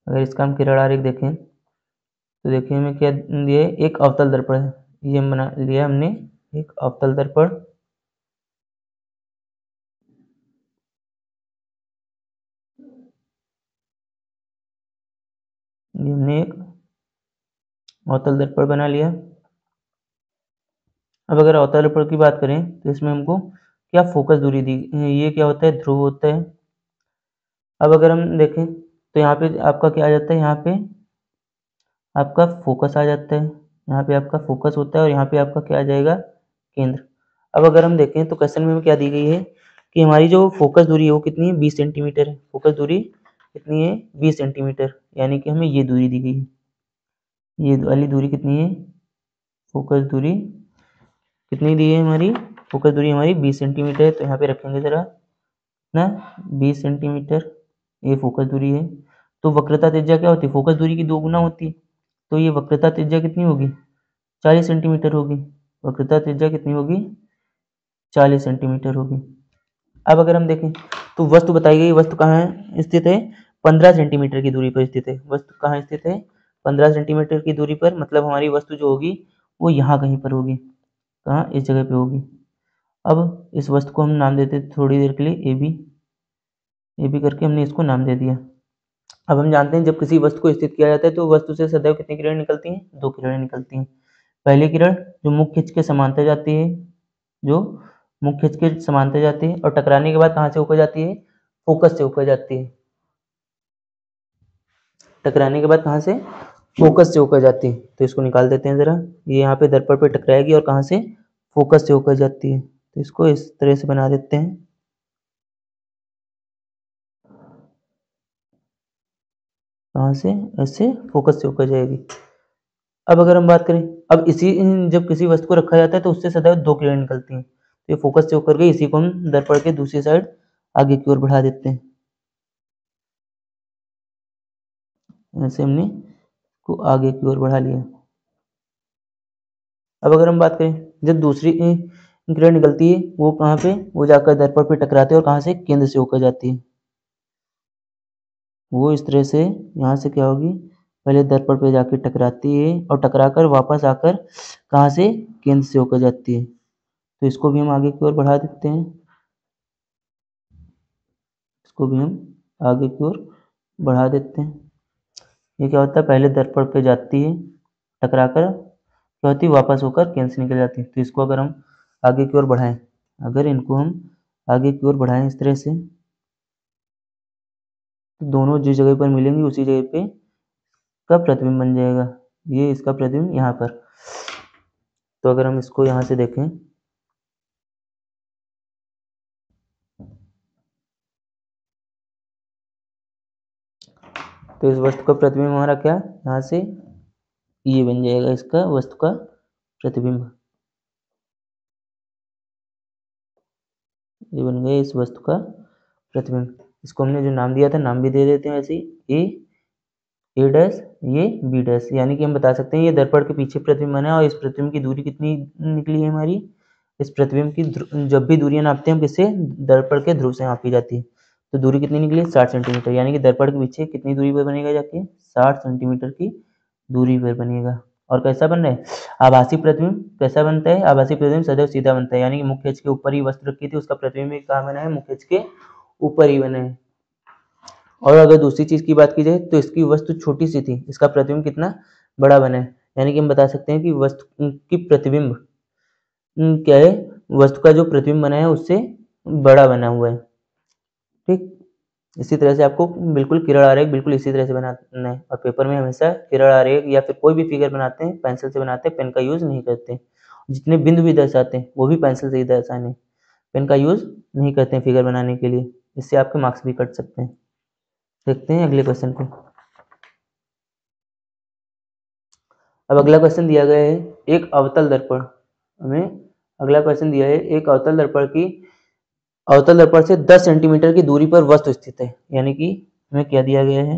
अगर इसका हम किरण आरेख देखें तो देखिए हमें क्या दिया है, एक अवतल दर्पण है, ये हम बना लिया हमने एक अवतल दर्पण। ये हमने एक अवतल दर्पण बना लिया। अब अगर अवतल दर्पण की बात करें तो इसमें हमको क्या फोकस दूरी दी, ये क्या होता है ध्रुव होता है। अब अगर हम देखें तो यहाँ पे आपका क्या आ जाता है, यहाँ पे आपका फोकस आ जाता है, यहाँ पे आपका फोकस होता है और यहाँ पे आपका क्या आ जाएगा केंद्र। अब अगर हम देखें तो क्वेश्चन में क्या दी गई है कि हमारी जो फोकस दूरी है वो कितनी है 20 सेंटीमीटर है। फोकस दूरी कितनी है 20 सेंटीमीटर, यानी कि हमें ये दूरी दी गई है, ये वाली दूरी कितनी है, फोकस दूरी कितनी दी है हमारी, फोकस दूरी हमारी 20 सेंटीमीटर है। तो यहाँ पे रखेंगे जरा ना 20 सेंटीमीटर, ये फोकस दूरी है। तो वक्रता त्रिज्या क्या होती है, फोकस दूरी की 2 गुना होती है, तो ये वक्रता त्रिज्या कितनी होगी 40 सेंटीमीटर होगी। वक्रता त्रिज्या कितनी होगी 40 सेंटीमीटर होगी। अब अगर हम देखें तो वस्तु बताई गई, वस्तु कहाँ स्थित है 15 सेंटीमीटर की दूरी पर स्थित है। वस्तु कहाँ स्थित है 15 सेंटीमीटर की दूरी पर, मतलब हमारी वस्तु जो होगी वो यहाँ कहीं पर होगी, कहाँ इस जगह पे होगी। अब इस वस्तु को हम नाम देते थोड़ी देर के लिए ए बी करके हमने इसको नाम दे दिया। अब हम जानते हैं जब किसी वस्तु को स्थित किया जाता है तो वस्तु से सदैव कितनी किरणें निकलती हैं, 2 किरणें निकलती हैं। पहली किरण जो मुख्य अक्ष के समांतर जाती है, जो मुख्य अक्ष के समांतर जाती है और टकराने के बाद कहाँ से होकर जाती है, फोकस से होकर जाती है। टकराने के बाद कहाँ से, फोकस से होकर जाती है। तो इसको निकाल देते हैं जरा, ये यहाँ पे दर्पण पे टकराएगी और कहाँ से, फोकस से होकर जाती है। तो इसको इस तरह से बना देते हैं, कहाँ से, ऐसे फोकस से होकर जाएगी। अब अगर हम बात करें, अब इसी जब किसी वस्तु को रखा जाता है तो उससे सदैव 2 किरणें निकलती हैं। तो ये फोकस से होकर गई, इसी को हम दर्पण के दूसरी साइड आगे की ओर बढ़ा देते हैं। ऐसे हमने को आगे की ओर बढ़ा लिया। अब अगर हम बात करें जब दूसरी किरण निकलती है वो कहाँ पे, वो जाकर दर्पण पे टकराते हैं और कहाँ से, केंद्र से होकर जाती है। वो इस तरह से यहाँ से क्या होगी, पहले दर्पण पे जाके टकराती है और टकराकर वापस आकर कहाँ से, केंद्र से होकर जाती है। तो इसको भी हम आगे की ओर बढ़ा देते हैं, इसको भी हम आगे की ओर बढ़ा देते हैं। ये क्या होता है, पहले दर्पण पे जाती है, टकराकर क्या होती है, वापस होकर केंद्र से निकल जाती है। तो इसको अगर हम आगे की ओर बढ़ाएं, अगर इनको हम आगे की ओर बढ़ाएं इस तरह से, तो दोनों जिस जगह पर मिलेंगी उसी जगह पे का प्रतिबिंब बन जाएगा। ये इसका प्रतिबिंब यहाँ पर। तो अगर हम इसको यहाँ से देखें तो इस वस्तु का प्रतिबिंब हमारा क्या, यहाँ से ये बन जाएगा इसका वस्तु का प्रतिबिंब, ये बन गया इस वस्तु का प्रतिबिंब। इसको हमने जो नाम दिया था नाम भी दे देते हैं ऐसे ही, ए डैश, ये बी डैश, यानी कि हम बता सकते हैं ये दर्पण के पीछे प्रतिबिंब बना है और इस प्रतिबिंब की दूरी कितनी निकली है हमारी, इस प्रतिबिंब की जब भी दूरियां नापते हैं हम किससे, दर्पण के ध्रुव से नापी जाती है। तो दूरी कितनी निकली, 60 सेंटीमीटर, यानी कि दर्पण के पीछे कितनी दूरी पर बनेगा जाके, 60 सेंटीमीटर की दूरी पर बनेगा। और कैसा बन रहा है, आभासी प्रतिबिंब कैसा बनता है, आभासी प्रतिबिंब सदैव सीधा बनता है, यानी कि मुख्य अक्ष के ऊपर ही वस्तु रखी थी, उसका प्रतिबिंब कहाँ बना है, मुख्य अक्ष के ऊपर ही बना है। और अगर दूसरी चीज की बात की जाए तो इसकी वस्तु छोटी सी थी, इसका प्रतिबिंब कितना बड़ा बना है, यानी कि हम बता सकते हैं कि वस्तु की प्रतिबिंब क्या है, वस्तु का जो प्रतिबिंब बना है उससे बड़ा बना हुआ है। ठीक, इसी तरह से आपको बिल्कुल किरण आरेख बिल्कुल इसी तरह से बनाना है। और पेपर में हमेशा किरण आरेख या फिर कोई भी फिगर बनाते हैं पेंसिल से बनाते हैं, पेन का यूज नहीं करते। जितने बिंदु भी दर्शाते हैं वो भी पेंसिल से ही दर्शाने, पेन का यूज नहीं करते हैं फिगर बनाने के लिए, इससे आपके मार्क्स भी कट सकते हैं। देखते हैं अगले क्वेश्चन को। अब अगला क्वेश्चन दिया गया है एक अवतल दर्पण, हमें अगला क्वेश्चन दिया है एक अवतल दर्पण की, अवतल दर्पण से 10 सेंटीमीटर की दूरी पर वस्तु स्थित है, यानी कि हमें क्या दिया गया है,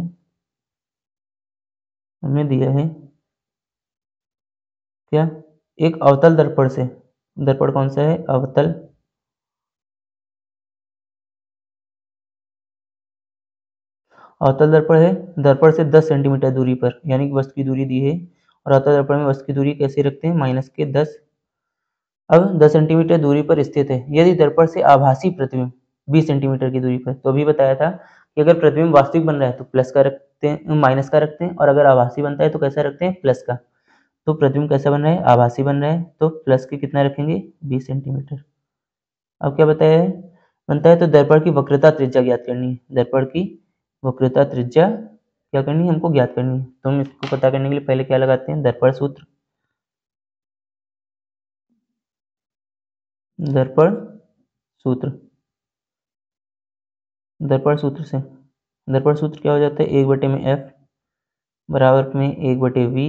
हमें दिया है क्या, एक अवतल दर्पण से, दर्पण कौन सा है, अवतल, अवतल दर्पण है, दर्पण से 10 सेंटीमीटर दूरी पर, यानी कि वस्तु की दूरी दी है। और अवतल दर्पण में वस्तु की दूरी कैसे रखते हैं, -10। अब 10 सेंटीमीटर दूरी पर स्थित है, यदि दर्पण से आभासी प्रतिबिंब 20 सेंटीमीटर की दूरी पर, तो अभी बताया था कि अगर प्रतिबिंब वास्तविक बन रहा है तो प्लस का रखते हैं, माइनस का रखते हैं, और अगर आभासी बनता है तो कैसा रखते हैं, प्लस का। तो प्रतिबिंब कैसा बन रहा है, आभासी बन रहा है, तो प्लस के कितना रखेंगे, 20 सेंटीमीटर। अब क्या बताया है, बनता है तो दर्पण की वक्रता त्रिज्या ज्ञात करनी है, दर्पण की वक्रता त्रिज्या क्या करनी है, हमको ज्ञात करनी है। तो हम इसको पता करने के लिए पहले क्या लगाते हैं, दर्पण सूत्र, दर्पण सूत्र, दर्पण सूत्र से, दर्पण सूत्र क्या हो जाता है, 1/f बराबर में 1/v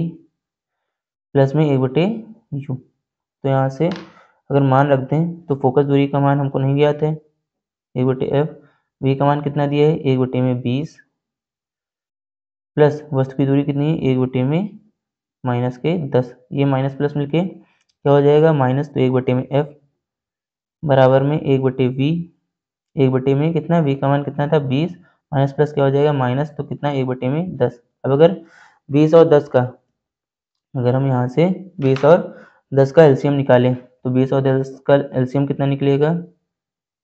प्लस में 1/u। तो यहाँ से अगर मान रख दें तो फोकस दूरी का मान हमको नहीं ज्ञात है, 1/f, v का मान कितना दिया है, 1/20 प्लस वस्तु की दूरी कितनी है, 1/-10, ये माइनस प्लस मिलके क्या हो जाएगा, माइनस, तो 1/f बराबर में 1/v, 1/में कितना, v का मान कितना था 20, माइनस प्लस क्या हो जाएगा माइनस, तो कितना 1/10। अब अगर 20 और 10 का, अगर हम यहाँ से 20 और 10 का एलसीएम निकालें तो 20 और 10 का एलसीएम कितना निकलेगा,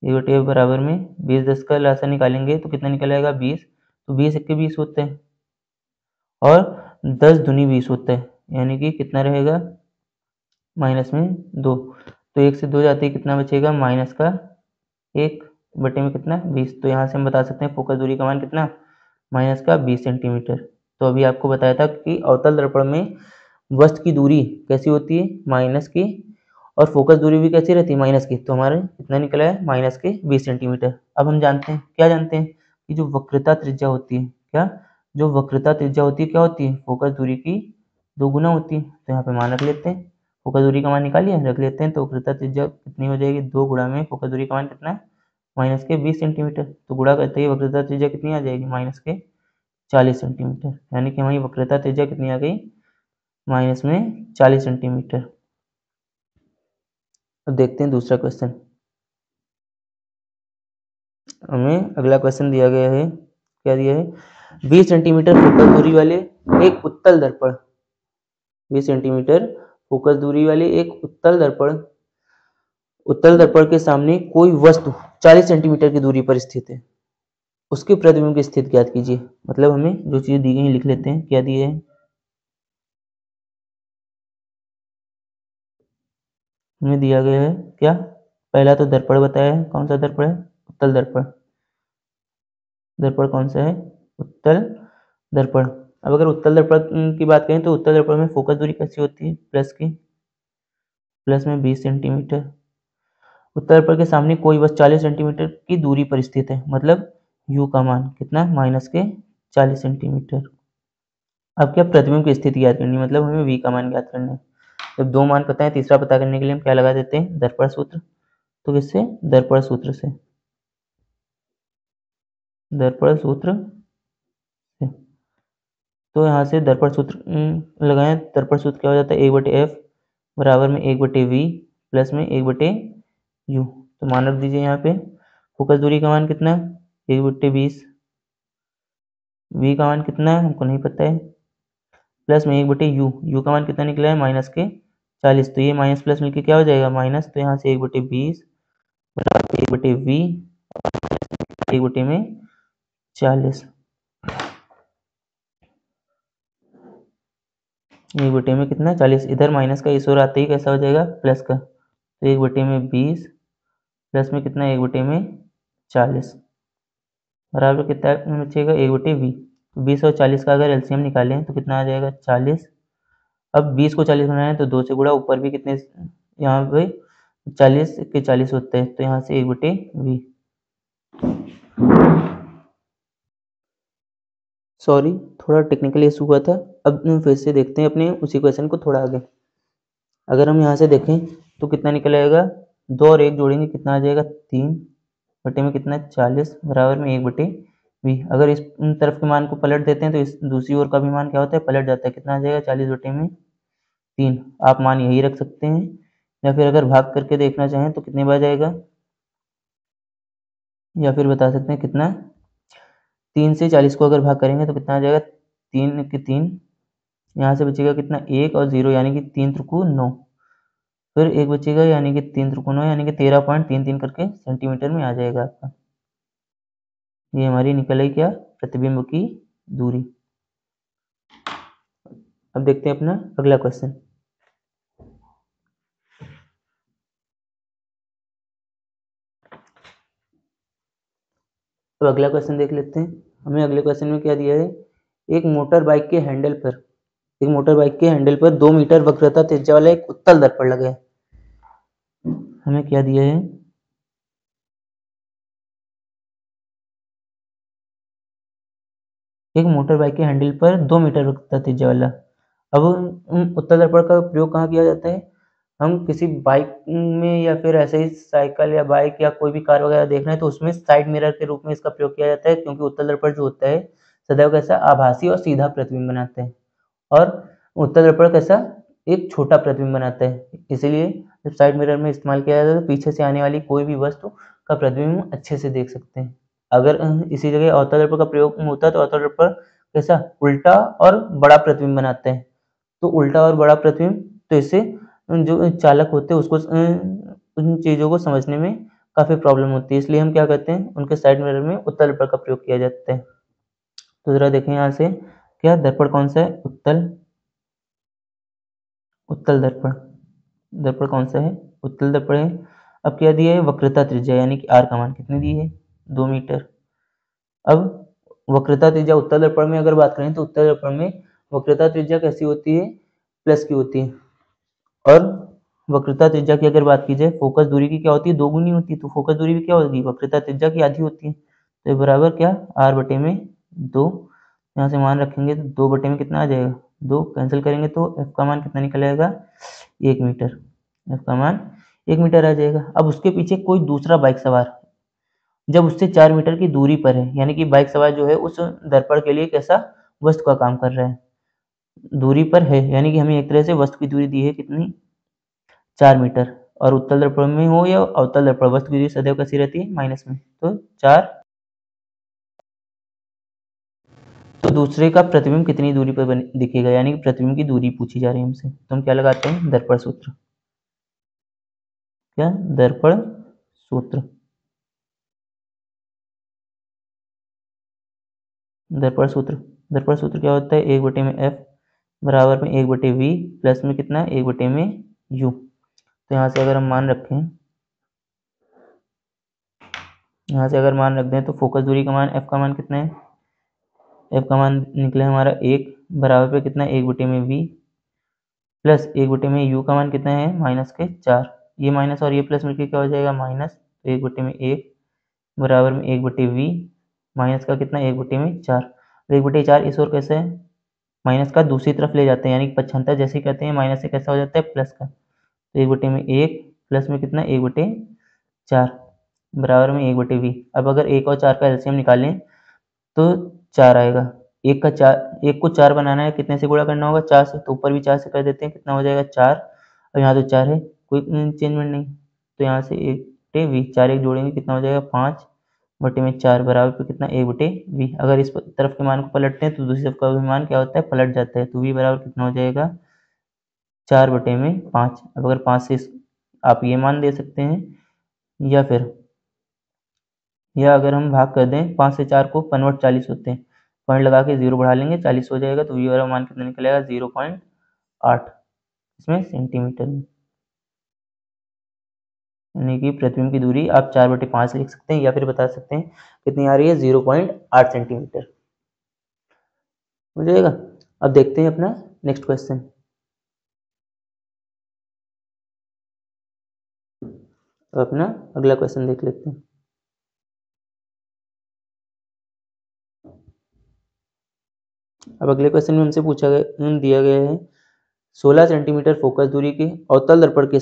1/f बराबर में 20 10 का लासा निकालेंगे तो कितना निकल आएगा 20, तो 20 1 के 20 होते हैं और 10 दूनी 20 होता है, यानी कि कितना रहेगा, माइनस में 2, तो 1 से 2 जाते ही कितना बचेगा, माइनस का 1 बटे में कितना 20। तो यहाँ से हम बता सकते हैं फोकस दूरी का मान कितना, माइनस का 20 सेंटीमीटर। तो अभी आपको बताया था कि अवतल दर्पण में वस्तु की दूरी कैसी होती है, माइनस की, और फोकस दूरी भी कैसी रहती है, माइनस की। तो हमारे कितना निकला है, माइनस के 20 सेंटीमीटर। अब हम जानते हैं, क्या जानते हैं कि जो वक्रता त्रिज्या होती है, क्या, जो वक्रता त्रिज्या होती है क्या होती है, फोकस दूरी की 2 गुना होती है। तो यहाँ पे मान रख लेते हैं, फोकस दूरी का मान निकालिए, रख लेते हैं, तो वक्रता त्रिज्या कितनी हो जाएगी, 2 गुणा में फोकस दूरी का मान कितना है, माइनस के 20 सेंटीमीटर। तो गुणा करते ही वक्रता त्रिज्या कितनी आ जाएगी, माइनस के 40 सेंटीमीटर, यानी कि हमारी वक्रता त्रिज्या कितनी आ गई, माइनस में 40 सेंटीमीटर। अब देखते हैं दूसरा क्वेश्चन, हमें अगला क्वेश्चन दिया गया है, क्या दिया है, 20 सेंटीमीटर फोकस दूरी वाले एक उत्तल दर्पण, 20 सेंटीमीटर फोकस दूरी वाले एक उत्तल दर्पण के सामने कोई वस्तु 40 सेंटीमीटर की दूरी पर स्थित है, उसके प्रतिबिंब की स्थिति ज्ञात कीजिए। मतलब हमें जो चीज दी गई लिख लेते हैं, क्या दिए है, हमें दिया गया है क्या, पहला तो दर्पण बताया है, कौन सा दर्पण है, उत्तल दर्पण, दर्पण कौन सा है, उत्तल दर्पण। अब अगर उत्तल दर्पण की बात करें तो उत्तल दर्पण में फोकस दूरी कैसी होती है, प्लस की, प्लस में 20 सेंटीमीटर। उत्तल दर्पण के सामने कोई वस्तु 40 सेंटीमीटर की दूरी पर स्थित है, मतलब u का मान कितना, माइनस के 40 सेंटीमीटर। अब क्या, प्रतिबिंब की स्थिति ज्ञात करनी है, मतलब हमें v का मान ज्ञात करना है। जब 2 मान पता है, तीसरा पता करने के लिए हम क्या लगा देते हैं, दर्पण सूत्र। तो किससे, दर्पण सूत्र से, दर्पण सूत्र से। तो यहाँ से दर्पण सूत्र लगाएं, दर्पण सूत्र क्या हो जाता है, 1/f बराबर में 1/v प्लस में 1/u। तो मान रख दीजिए यहाँ पे। फोकस दूरी का मान कितना है, 1/20। v का मान कितना है हमको नहीं पता है, प्लस में 1/u। u का मान कितना निकला है, -40। तो ये माइनस प्लस मिलके क्या हो जाएगा, माइनस। तो यहाँ से 1/20 बराबर 1/v, 1/40। 1/में कितना, 40। इधर माइनस का इस ओर आते ही कैसा हो जाएगा, प्लस का। तो 1/20 प्लस में कितना, 1/40 बराबर कितना बचेगा, 1/20। तो 20 और 40 का अगर एलसीएम निकालें तो कितना आ जाएगा, 40। अब 20 को 40 बनाना है तो 2 से गुणा, ऊपर भी कितने, यहाँ पे 40 के 40 होते हैं, तो यहाँ से 1/20। सॉरी, थोड़ा टेक्निकल इशू हुआ था। अब फिर से देखते हैं अपने उसी क्वेश्चन को थोड़ा आगे। अगर हम यहाँ से देखें तो कितना निकल आएगा, 2 और 1 जोड़ेंगे कितना आ जाएगा, 3 में कितना है, 40 बराबर में 1/v। अगर इस तरफ के मान को पलट देते हैं तो इस दूसरी ओर का भी मान क्या होता है, पलट जाता है। कितना आ जाएगा, 40/3। आप मान यही रख सकते हैं, या फिर अगर भाग करके देखना चाहें तो कितने बार जाएगा, या फिर बता सकते हैं कितना, 3 से 40 को अगर भाग करेंगे तो कितना आ जाएगा, 3 के 3। यहाँ से बचेगा कितना, 1 और 0 यानी कि 3 त्रिकु 9। फिर 1 बचेगा यानी कि 3 त्रिकु 9 यानी कि 13.33 करके सेंटीमीटर में आ जाएगा आपका। ये हमारी निकल आई क्या, प्रतिबिंब की दूरी। अब देखते हैं अपना अगला क्वेश्चन। तो अगला क्वेश्चन देख लेते हैं। हमें अगले क्वेश्चन में क्या दिया है, एक मोटर बाइक के हैंडल पर 2 मीटर वक्रता त्रिज्या वाला एक उत्तल दर्पण लगा है। हमें क्या दिया है, एक मोटर बाइक के हैंडल पर 2 मीटर वक्रता त्रिज्या वाला। अब उत्तल दर्पण का प्रयोग कहाँ किया जाता है, हम किसी बाइक में या फिर ऐसे ही साइकिल या बाइक या कोई भी कार वगैरह देख रहे हैं तो उसमें साइड मिरर के रूप में इसका प्रयोग किया जाता है, क्योंकि उत्तल दर्पण जो होता है सदैव कैसा, आभासी और सीधा प्रतिबिंब बनाते हैं, और उत्तल दर्पण कैसा, एक छोटा प्रतिबिंब बनाता है। इसीलिए जब साइड मिरर में इस्तेमाल किया जाता है तो पीछे से आने वाली कोई भी वस्तु का प्रतिबिंब अच्छे से देख सकते हैं। अगर इसी जगह अवतल दर्पण का प्रयोग होता है तो अवतल दर्पण कैसा, उल्टा और बड़ा प्रतिबिंब बनाते हैं। तो उल्टा और बड़ा प्रतिबिंब, तो इससे जो चालक होते हैं उसको उन चीज़ों को समझने में काफ़ी प्रॉब्लम होती है, इसलिए हम क्या करते हैं, उनके साइड मिरर में उत्तल दर्पण का प्रयोग किया जाता है। तो जरा देखें यहाँ से, क्या दर्पण कौन सा है, उत्तल दर्पण। दर्पण कौन सा है, उत्तल दर्पण है। अब क्या दिया है, वक्रता त्रिज्या यानी कि आर का मान कितनी दी है, 2 मीटर। अब वक्रता त्रिज्या उत्तल दर्पण में अगर बात करें तो उत्तल दर्पण में वक्रता त्रिज्या कैसी होती है, प्लस की होती है। और वक्रता त्रिज्या की अगर बात की जाए, फोकस दूरी की क्या होती है, 2 गुनी होती है। तो फोकस दूरी भी क्या होगी, वक्रता त्रिज्या की आधी होती है। तो ये बराबर क्या, r/2। यहाँ से मान रखेंगे तो 2 में कितना आ जाएगा, 2 कैंसिल करेंगे तो f का मान कितना निकल आएगा, 1 मीटर। f का मान 1 मीटर आ जाएगा। अब उसके पीछे कोई दूसरा बाइक सवार जब उससे 4 मीटर की दूरी पर है, यानी कि बाइक सवार जो है उस दर्पण के लिए कैसा, वस्तु का काम कर रहा है, दूरी पर है, यानी कि हमें एक तरह से वस्तु की दूरी दी है कितनी, 4 मीटर। और उत्तल दर्पण में हो या अवतल दर्पण, वस्तु की दूरी सदैव कैसी रहती है, माइनस में, तो 4। तो दूसरे का प्रतिबिंब कितनी दूरी पर दिखेगा, यानी कि प्रतिबिंब की दूरी पूछी जा रही है हमसे, तो हम क्या लगाते हैं, दर्पण सूत्र। क्या, दर्पण सूत्र। दर्पण सूत्र, दर्पण सूत्र क्या होता है, 1/f बराबर में 1/v प्लस में कितना, 1/u। तो यहाँ से अगर हम मान रखें, यहाँ से अगर मान रख दें तो फोकस दूरी का मान, f का मान कितना है, f का मान निकले हमारा 1 बराबर पे कितना, 1/v प्लस 1/u का मान कितना है, -4। ये माइनस और ये प्लस मिलकर क्या हो जाएगा, माइनस। तो 1/1 बराबर में 1/v माइनस का कितना, 1/4। तो 1/4 इस ओर कैसे है, माइनस का दूसरी तरफ ले जाते हैं, यानी कि पक्षांतर जैसे ही कहते हैं माइनस से कैसा हो जाता है, प्लस का। तो 1/1 प्लस में कितना, 1/4 बराबर में 1/v। अब अगर 1 और 4 का एलसीएम निकालें तो 4 आएगा। 1 को 4 बनाना है, कितने से गुणा करना होगा, 4 से। तो ऊपर भी 4 से कर देते हैं, कितना हो जाएगा, 4। और यहाँ तो 4 है, कोई चेंजमेंट नहीं। तो यहाँ से 1/v, 4 एक जोड़ेंगे कितना हो जाएगा 5/4 बराबर पे कितना 1/v। अगर इस तरफ के मान को पलटते हैं तो दूसरी तरफ का भी मान क्या होता है, पलट जाता है। तो v बराबर कितना हो जाएगा 4/5। अब अगर 5 से आप ये मान दे सकते हैं या अगर हम भाग कर दें 5 से 4 को 5/40 होते हैं, पॉइंट लगा के 0 बढ़ा लेंगे 40 हो जाएगा। तो v वाला मान कितना निकलेगा 0.8 इसमें सेंटीमीटर में, यानी कि प्रतिबिंब की दूरी आप 4/5 लिख सकते हैं या फिर बता सकते हैं कितनी आ रही है 0.8 सेंटीमीटर हो जाएगा। अब देखते हैं अपना नेक्स्ट क्वेश्चन। अपना अगला क्वेश्चन देख लेते हैं। अब अगले क्वेश्चन में हमसे दिया गया है 16 सेंटीमीटर फोकस दूरी के अवतल दर्पण के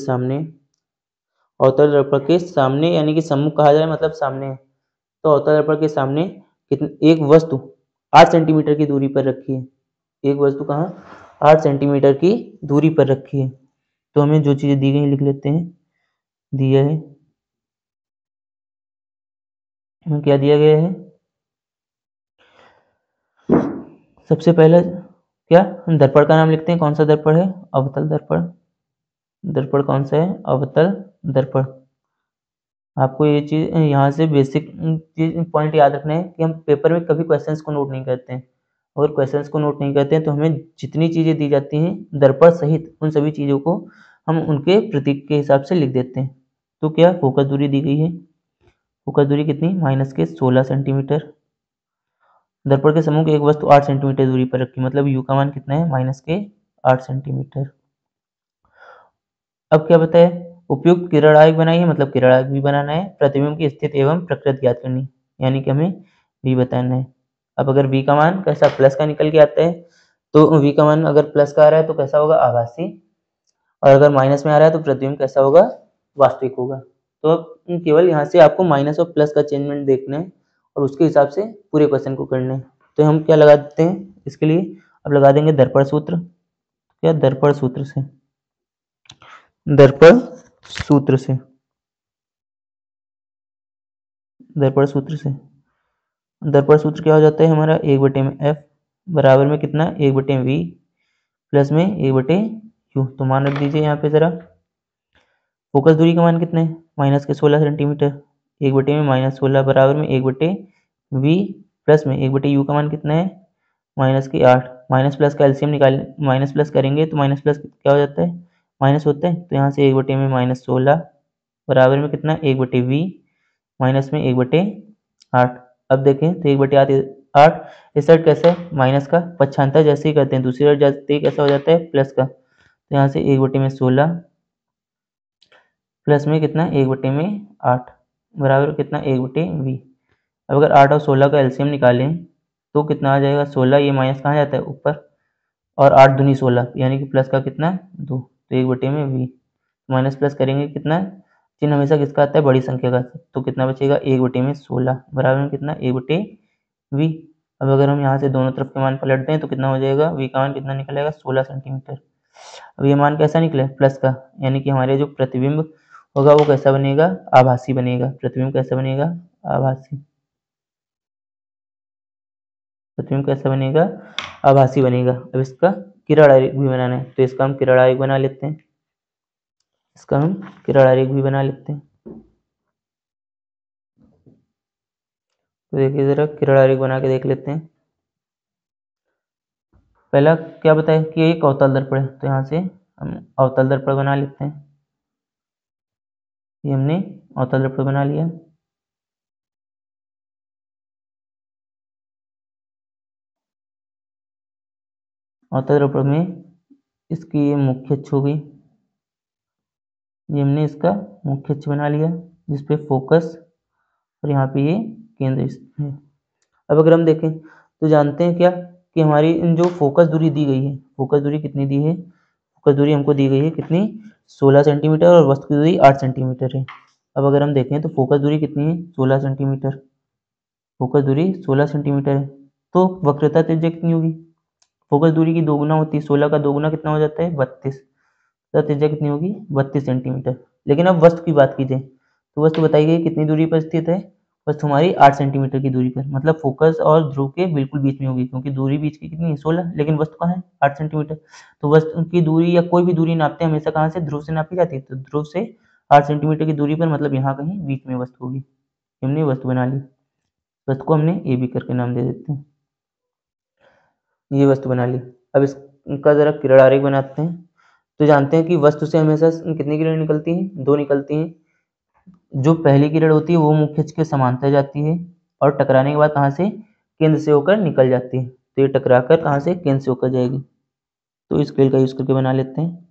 सामने यानी कि सम्मुख कहा जाए मतलब सामने है, तो अवतल दर्पण के सामने एक वस्तु 8 सेंटीमीटर की दूरी पर रखी है। एक वस्तु कहाँ 8 सेंटीमीटर की दूरी पर रखी है। तो हमें जो चीजें दी गई लिख लेते हैं। दिया है, हमें क्या दिया गया है, सबसे पहले क्या हम दर्पण का नाम लिखते हैं। कौन सा दर्पण है, अवतल दर्पण। दर्पण कौन सा है, अवतल दर्पण। आपको ये चीज यहाँ से बेसिक चीज पॉइंट याद रखना है कि हम पेपर में कभी क्वेश्चंस को नोट नहीं करते हैं। अगर क्वेश्चंस को नोट नहीं करते हैं तो हमें जितनी चीजें दी जाती हैं दर्पण सहित उन सभी चीजों को हम उनके प्रतीक के हिसाब से लिख देते हैं। तो क्या फोकस दूरी दी गई है, फोकस दूरी कितनी -16 सेंटीमीटर। दर्पण के सम्मुख एक वस्तु 8 सेंटीमीटर दूरी पर रखी, मतलब u का मान कितना है -8 सेंटीमीटर। अब क्या बताया, उपयुक्त किरण आरेख बनाइए, मतलब किरण आरेख भी बनाना है। प्रतिबिंब की स्थिति एवं प्रकृति ज्ञात करनी, यानी कि हमें v बताना है। अब अगर v का मान कैसा प्लस का निकल के आता है तो v का मान अगर प्लस का आ रहा है तो कैसा होगा, आभासी, और अगर माइनस में आ रहा है तो प्रतिबिंब कैसा होगा, वास्तविक होगा। तो अब केवल यहाँ से आपको माइनस और प्लस का चेंजमेंट देखना है और उसके हिसाब से पूरे क्वेश्चन को करना है। तो हम क्या लगा देते हैं इसके लिए, अब लगा देंगे दर्पण सूत्र। क्या दर्पण सूत्र से, दर्पण सूत्र से, दर्पण सूत्र से, दर्पण सूत्र क्या हो जाता है हमारा 1/f बराबर में कितना 1/v प्लस में 1/u। तो मान रख दीजिए यहाँ पे जरा, फोकस दूरी का मान कितना है -16 सेंटीमीटर, 1/में -16 बराबर में 1/v प्लस में 1/u का मान कितना है -8। माइनस प्लस का एलसीएम निकाल, माइनस प्लस करेंगे तो माइनस प्लस क्या हो जाता है, माइनस होता है। तो यहाँ से 1/में -16 बराबर में कितना 1/v माइनस में 1/8। अब देखें तो 1/8 इस साइड कैसे है, माइनस का पक्षांतर जैसे ही करते हैं दूसरी साइड जाते ही कैसा हो जाता है प्लस का। तो यहाँ से 1/16 प्लस में कितना 1/8 बराबर कितना 1/v। अब अगर 8 और 16 का एलसीएम निकालें तो कितना आ जाएगा 16, ये माइनस कहाँ जाता है ऊपर, और 8 दूनी 16 यानी कि प्लस का कितना 2। तो 1/v माइनस प्लस करेंगे कितना, चिन्ह हमेशा किसका आता है, बड़ी संख्या का। तो कितना बचेगा 1/16 बराबर में कितना 1/v। अब अगर हम यहाँ से दोनों तरफ के मान पलट दें तो कितना हो जाएगा, v का मान कितना निकलेगा 16 सेंटीमीटर। अब ये मान कैसा निकले, प्लस का, यानी कि हमारे जो प्रतिबिंब होगा वो कैसा बनेगा, आभासी बनेगा। प्रतिबिंब कैसा बनेगा, आभासी। प्रतिबिंब कैसा बनेगा, आभासी बनेगा। अब इसका किरण आरेख भी बनाना है तो इसका हम किरण आरेख बना लेते हैं, इसका हम किरण आरेख भी बना लेते हैं। तो देखिए जरा किरण आरेख बना के देख लेते हैं। पहला क्या बताया कि एक अवतल दर्पण है, तो यहाँ से हम अवतल दर्पण बना लेते हैं। ये हमने अवतल दर्पण बना लिया। अवतल दर्पण में इसकी ये मुख्य अक्ष हो गई, ये हमने इसका मुख्य अक्ष बना लिया जिसपे फोकस और यहाँ पे ये केंद्र है। अब अगर हम देखें तो जानते हैं क्या कि हमारी जो फोकस दूरी दी गई है, फोकस दूरी कितनी दी है, फोकस दूरी हमको दी गई है कितनी 16 सेंटीमीटर और वस्तु की दूरी 8 सेंटीमीटर है। अब अगर हम देखें तो फोकस दूरी कितनी है 16 सेंटीमीटर, फोकस दूरी 16 सेंटीमीटर है। तो वक्रता त्रिज्या कितनी होगी, फोकस दूरी की दोगुना होती है, 16 का दोगुना कितना हो जाता है 32। तो त्रिज्या कितनी होगी 32 सेंटीमीटर। लेकिन अब वस्तु की बात की जाए तो वस्तु बताई गई कितनी दूरी पर स्थित है, वस्तु हमारी 8 सेंटीमीटर की दूरी पर, मतलब फोकस और ध्रुव के बिल्कुल बीच में होगी, क्योंकि दूरी बीच की कितनी है 16, लेकिन वस्तु कहाँ है 8 सेंटीमीटर। तो वस्तु की दूरी या कोई भी दूरी नापते हैं हमेशा कहाँ से, ध्रुव से नापी जाती है, तो ध्रुव से 8 सेंटीमीटर की दूरी पर, मतलब यहाँ कहीं बीच में वस्तु होगी। हमने वस्तु बना ली, वस्तु को हमने ए बी करके नाम दे देते हैं, ये वस्तु बना ली। अब इसका जरा किरण आरेख बनाते हैं। तो जानते हैं कि वस्तु से हमेशा कितनी किरण निकलती हैं, 2 निकलती हैं। जो पहली किरण होती है वो मुख्य अक्ष के समांतर जाती है और टकराने के बाद कहाँ से, केंद्र से होकर निकल जाती है। तो ये टकराकर कहाँ से, केंद्र से होकर जाएगी। तो इस स्केल का यूज करके बना लेते हैं।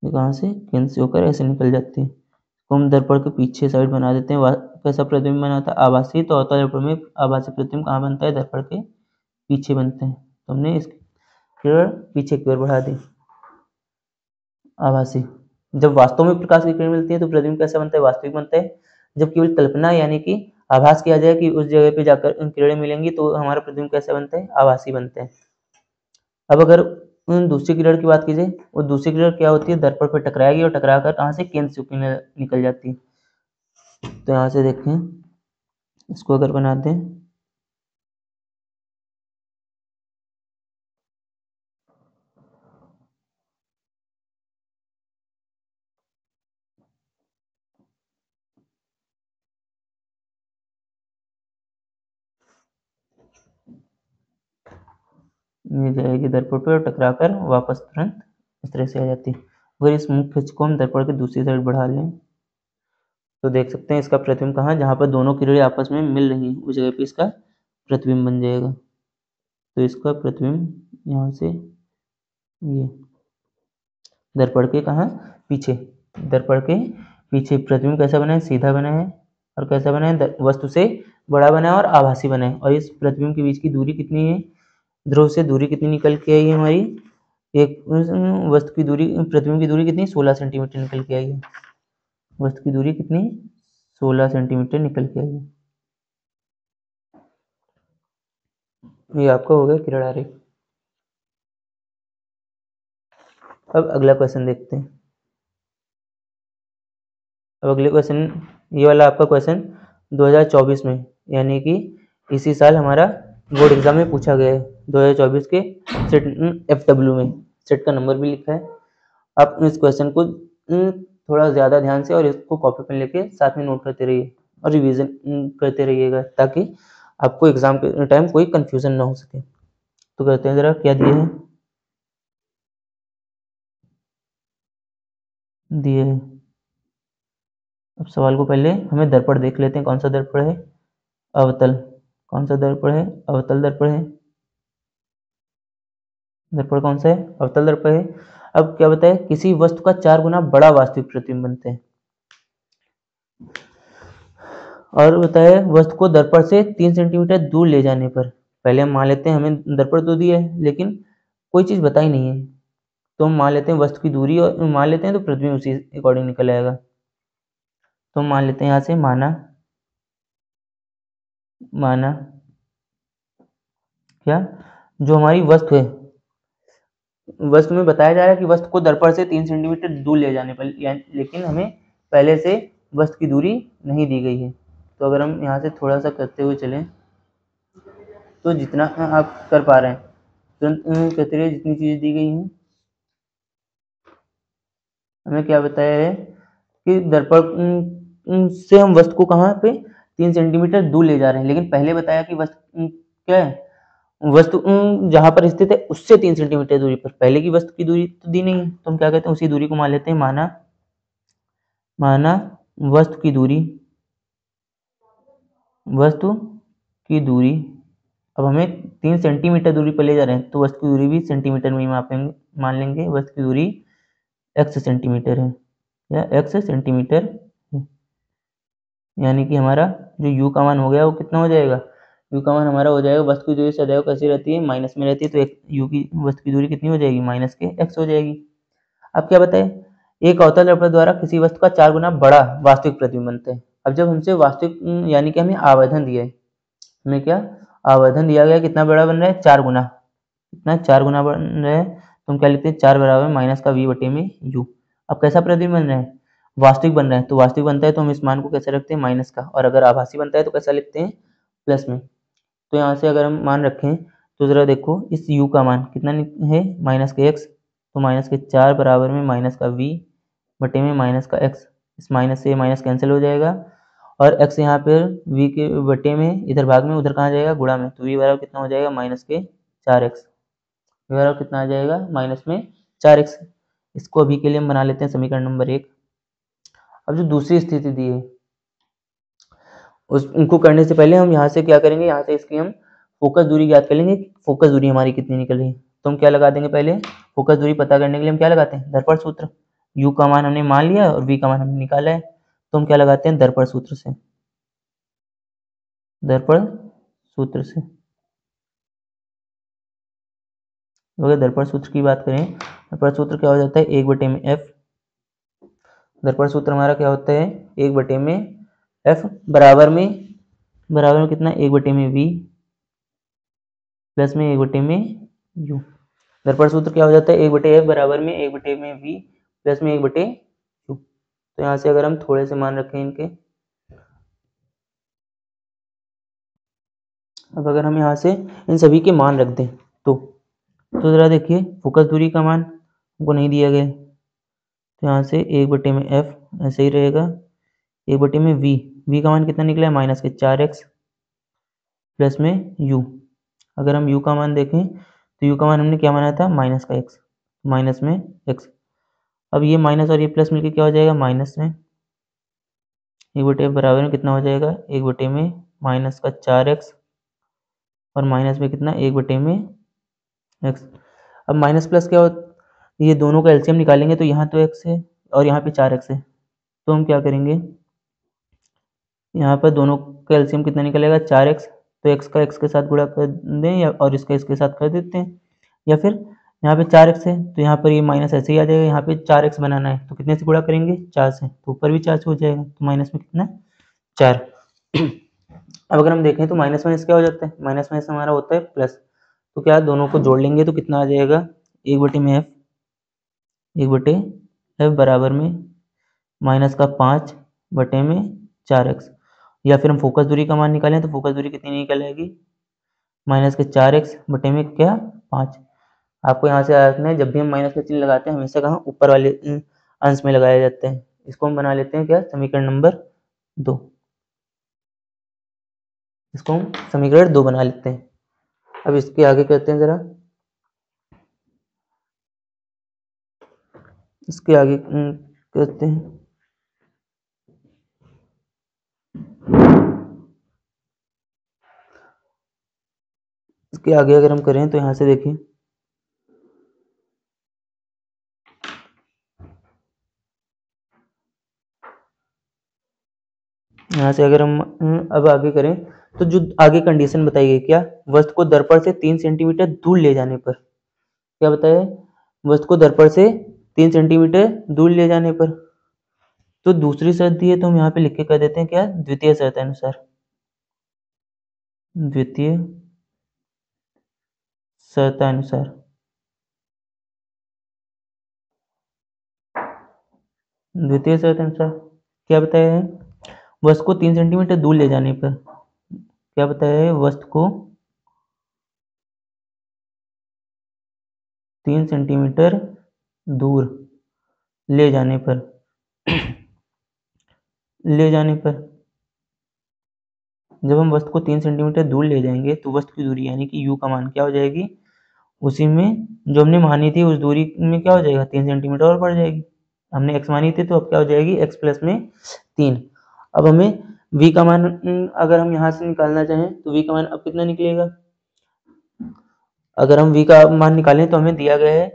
ये कहाँ से, केंद्र से होकर ऐसे निकल जाती है। तो हम दर्पण के पीछे साइड बना देते हैं। कैसा प्रतिबिंब बनाता है, आभासी। तो अवतल दर्पण में आभासी प्रतिबिंब कहाँ बनता है, दर्पण के पीछे बनते हैं। तो हमने इसकी किरण पीछे की ओर बढ़ा दी, आभासी। जब वास्तव में प्रकाश की किरण मिलती है तो प्रतिबिंब कैसा बनता है, वास्तविक बनता है। जब केवल कल्पना यानी कि आभास किया जाए कि उस जगह पे जाकर किरणें मिलेंगी तो हमारा प्रतिबिंब कैसा बनता है, आभासी बनता है। अब अगर उन दूसरी किरण की बात की जाए, वो दूसरी किरण क्या होती है, दर्पण पर टकराएगी और टकराकर कहाँ से, केंद्र से निकल जाती है। तो यहाँ से देखें, इसको अगर बनाते हैं, ये जाएगी दर्पण पर और टकराकर वापस तुरंत इस तरह से आ जाती है। अगर इस मुख्य अक्ष को हम दर्पण की दूसरी साइड बढ़ा लें तो देख सकते हैं इसका प्रतिबिंब कहाँ, जहाँ पर दोनों किरणें आपस में मिल रही हैं उस जगह पे इसका प्रतिबिंब बन जाएगा। तो इसका प्रतिबिंब यहाँ से, ये दर्पण के कहाँ, पीछे, दर्पण के पीछे प्रतिबिंब कैसा बना है, सीधा बना है। और कैसा बना है, वस्तु से बड़ा बना है और आभासी बना है। और इस प्रतिबिंब के बीच की दूरी कितनी है, ध्रुव से दूरी कितनी निकल के आई है हमारी, एक वस्तु की दूरी, प्रतिबिंब की दूरी कितनी, 16 सेंटीमीटर निकल के आई है। वस्तु की दूरी कितनी, 16 सेंटीमीटर निकल के आई है। ये आपका हो गया किरण आरेख। अब अगला क्वेश्चन देखते हैं। अब अगले क्वेश्चन, ये वाला आपका क्वेश्चन 2024 में, यानी कि इसी साल हमारा बोर्ड एग्जाम में पूछा गया है, 2024 के सेट FW में, सेट का नंबर भी लिखा है। आप इस क्वेश्चन को थोड़ा ज़्यादा ध्यान से और इसको कॉपी पेन लेके साथ में नोट करते रहिए और रिवीजन करते रहिएगा, ताकि आपको एग्जाम के टाइम कोई कंफ्यूजन ना हो सके। तो करते हैं ज़रा, क्या दिए हैं, दिए हैं। अब सवाल को पहले हमें दर्पण देख लेते हैं, कौन सा दर्पण है, अवतल। कौन सा दर्पण है, अवतल दर्पण है। दर्पण कौन सा है, अवतल दर्पण है। अब क्या बताए, किसी वस्तु का 4 गुना बड़ा वास्तविक प्रतिबिंब बनते हैं। और बताया वस्तु को दर्पण से 3 सेंटीमीटर दूर ले जाने पर, पहले हम मान लेते हैं हमें दर्पण तो दिया है लेकिन कोई चीज़ बताई नहीं है, तो हम मान लेते हैं वस्तु की दूरी और मान लेते हैं तो प्रतिबिंब उसी अकॉर्डिंग निकल आएगा। तो हम मान लेते हैं यहाँ से, माना क्या, जो हमारी वस्तु है, वस्तु में बताया जा रहा है कि वस्तु को दर्पण से 3 सेंटीमीटर दूर ले जाने पर, लेकिन हमें पहले से वस्तु की दूरी नहीं दी गई है। तो अगर हम यहाँ से थोड़ा सा करते हुए चलें तो जितना आप कर पा रहे हैं तुरंत करते रहिए, जितनी चीज़ें दी गई हैं। हमें क्या बताया है कि दर्पण से हम वस्तु को कहाँ पे 3 सेंटीमीटर दूर ले जा रहे हैं, लेकिन पहले बताया कि वस्तु क्या है, वस्तु जहाँ पर स्थित है उससे 3 सेंटीमीटर दूरी पर, पहले की वस्तु की दूरी तो दी नहीं है, तो हम क्या कहते हैं उसी दूरी को मान लेते हैं, माना वस्तु की दूरी, वस्तु की दूरी। अब हमें 3 सेंटीमीटर दूरी पर ले जा रहे हैं तो वस्तु की दूरी भी सेंटीमीटर में ही मापेंगे, मान लेंगे वस्तु की दूरी x सेंटीमीटर है या x सेंटीमीटर है। यानी कि हमारा जो u का मान हो गया वो कितना हो जाएगा, u का मान हमारा हो जाएगा, वस्तु की दूरी सदैव कैसी रहती है, माइनस में रहती है, तो u की वस्तु की दूरी कितनी हो जाएगी, माइनस के x हो जाएगी। अब क्या बताए, एक अवतल दर्पण द्वारा किसी वस्तु का 4 गुना बड़ा वास्तविक प्रतिबिंब बनता है। अब जब हमसे वास्तविक यानी कि हमें आवेदन दिया है हमें क्या आवर्धन दिया गया, कितना बड़ा बन रहा है 4 गुना, कितना 4 गुना बन रहा है, तो हम क्या लिखते हैं 4 बराबर माइनस का v बटे में u। अब कैसा प्रतिबिंब बन रहा है, वास्तविक बन रहा है, तो वास्तविक बनता है तो हम इस मान को कैसे रखते हैं माइनस का, और अगर आभासी बनता है तो कैसा लिखते हैं प्लस में। तो यहाँ से अगर हम मान रखें तो जरा देखो इस u का मान कितना है माइनस के x, तो माइनस के 4 बराबर में माइनस का v बटे में माइनस का x, इस माइनस से माइनस कैंसिल हो जाएगा, और x यहाँ पर v के बटे में इधर भाग में, उधर कहाँ जाएगा गुणा में, तो v बराबर कितना हो जाएगा माइनस के 4x, v बराबर कितना आ जाएगा माइनस में 4x। इसको अभी के लिए हम बना लेते हैं समीकरण नंबर 1। अब जो दूसरी स्थिति दी है उनको करने से पहले हम यहाँ से क्या करेंगे, यहाँ से इसकी हम फोकस दूरी ज्ञात कर लेंगे, फोकस दूरी हमारी कितनी निकल रही है। तो हम क्या लगा देंगे, पहले फोकस दूरी पता करने के लिए हम क्या लगाते हैं दर्पण सूत्र, u का मान हमने मान लिया और v का मान हमने निकाला है, तो हम क्या लगाते हैं दर्पण सूत्र से, दर्पण सूत्र से। अगर दर्पण सूत्र की बात करें, दर्पण सूत्र क्या हो जाता है 1/f, दर्पण सूत्र हमारा क्या होता है 1/f बराबर में कितना 1/v प्लस में 1/में u। दर्पण सूत्र क्या हो जाता है 1/f बराबर में 1/v प्लस में 1/u। तो यहाँ से अगर हम थोड़े से मान रखें इनके, अब अगर हम यहाँ से इन सभी के मान रख दें तो जरा देखिए फोकस दूरी का मान हमको नहीं दिया गया, तो यहाँ से 1/f ऐसे ही रहेगा, 1/v का मान कितना निकला है माइनस के 4x प्लस में u। अगर हम u का मान देखें तो u का मान हमने क्या माना था माइनस का x, माइनस में x। अब ये माइनस और ये प्लस मिलके क्या हो जाएगा माइनस में 1/f बराबर में कितना हो जाएगा 1 में माइनस का 4x और माइनस में कितना 1 में x। अब माइनस प्लस क्या हो, ये दोनों का एलसीएम निकालेंगे तो यहाँ तो x है और यहाँ पे 4x है, तो हम क्या करेंगे यहाँ पर दोनों का एलसीएम कितना निकलेगा 4x, तो x का x के साथ गुणा कर दें या और इसका इसके साथ कर देते हैं, या फिर यहाँ पे 4x है तो यहाँ पर ये माइनस ऐसे ही आ जाएगा, यहाँ पे 4x बनाना है तो कितने से गुणा करेंगे 4 से, तो ऊपर भी 4 से हो जाएगा, तो माइनस में कितना 4। अब अगर हम देखें तो माइनस माइनस क्या हो जाता है, माइनस माइनस हमारा होता है प्लस, तो क्या दोनों को जोड़ लेंगे तो कितना आ जाएगा 1/f, 1/f बराबर में माइनस का 5/4x, या फिर हम फोकस दूरी का मान निकालें तो फोकस दूरी कितनी निकल आएगी माइनस के 4x बटे में क्या 5। आपको यहाँ से याद रखना है जब भी हम माइनस का चिन्ह लगाते हैं हमेशा कहाँ ऊपर वाले अंश में लगाया जाता है। इसको हम बना लेते हैं क्या समीकरण नंबर 2, इसको हम समीकरण 2 बना लेते हैं। अब इसके आगे करते हैं जरा, इसके आगे करते हैं, इसके आगे अगर हम करें तो यहाँ से देखिए यहाँ से अगर हम अब आगे करें तो जो आगे कंडीशन बताई गई क्या, वस्तु को दर्पण से 3 सेंटीमीटर दूर ले जाने पर, क्या बताया वस्तु को दर्पण से 3 सेंटीमीटर दूर ले जाने पर, तो दूसरी शर्त दी है तो हम यहाँ पे लिख के कर देते हैं क्या द्वितीय शर्त अनुसार, द्वितीय शर्तानुसार, द्वितीय शर्त अनुसार क्या बताया है वस्तु को 3 सेंटीमीटर दूर ले जाने पर, क्या बताया है वस्तु को 3 सेंटीमीटर दूर ले जाने पर ले जाने पर जब हम वस्तु को 3 सेंटीमीटर दूर ले जाएंगे तो वस्तु की दूरी यानी कि u का मान क्या हो जाएगी, उसी में जो हमने मानी थी उस दूरी में क्या हो जाएगा 3 सेंटीमीटर और बढ़ जाएगी, हमने x मानी थी तो अब क्या हो जाएगी x प्लस में 3। अब हमें v का मान अगर हम यहाँ से निकालना चाहें तो v का मान अब कितना निकलेगा, अगर हम v का मान निकालें तो हमें दिया गया है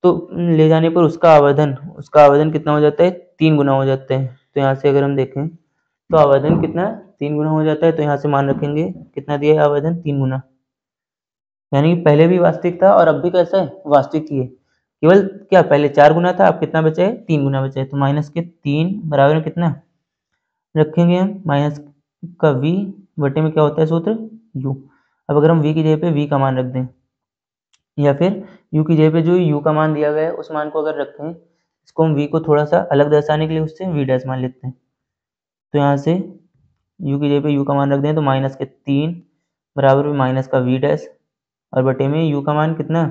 तो ले जाने पर उसका आवर्धन कितना हो जाता है 3 गुना हो जाता है। तो यहाँ से अगर हम देखें तो आवर्धन कितना 3 गुना हो जाता है, तो यहाँ से मान रखेंगे कितना दिया है आवर्धन 3 गुना, यानी कि पहले भी वास्तविक था और अब भी कैसा है वास्तविक ही है, केवल क्या पहले 4 गुना था अब कितना बचा है 3 गुना बचा है, तो माइनस के 3 बराबर में कितना रखेंगे हम माइनस का v बटे में क्या होता है सूत्र u। अब अगर हम v की जगह पे v का मान रख दें या फिर u की जगह पे जो u का मान दिया गया है उस मान को अगर रखें, इसको हम v को थोड़ा सा अलग दर्शाने के लिए उससे v डैश मान लेते हैं। तो यहाँ से u की जगह पे u का मान रख दें तो माइनस के 3 बराबर में माइनस का v डैश और बटे में u का मान कितना,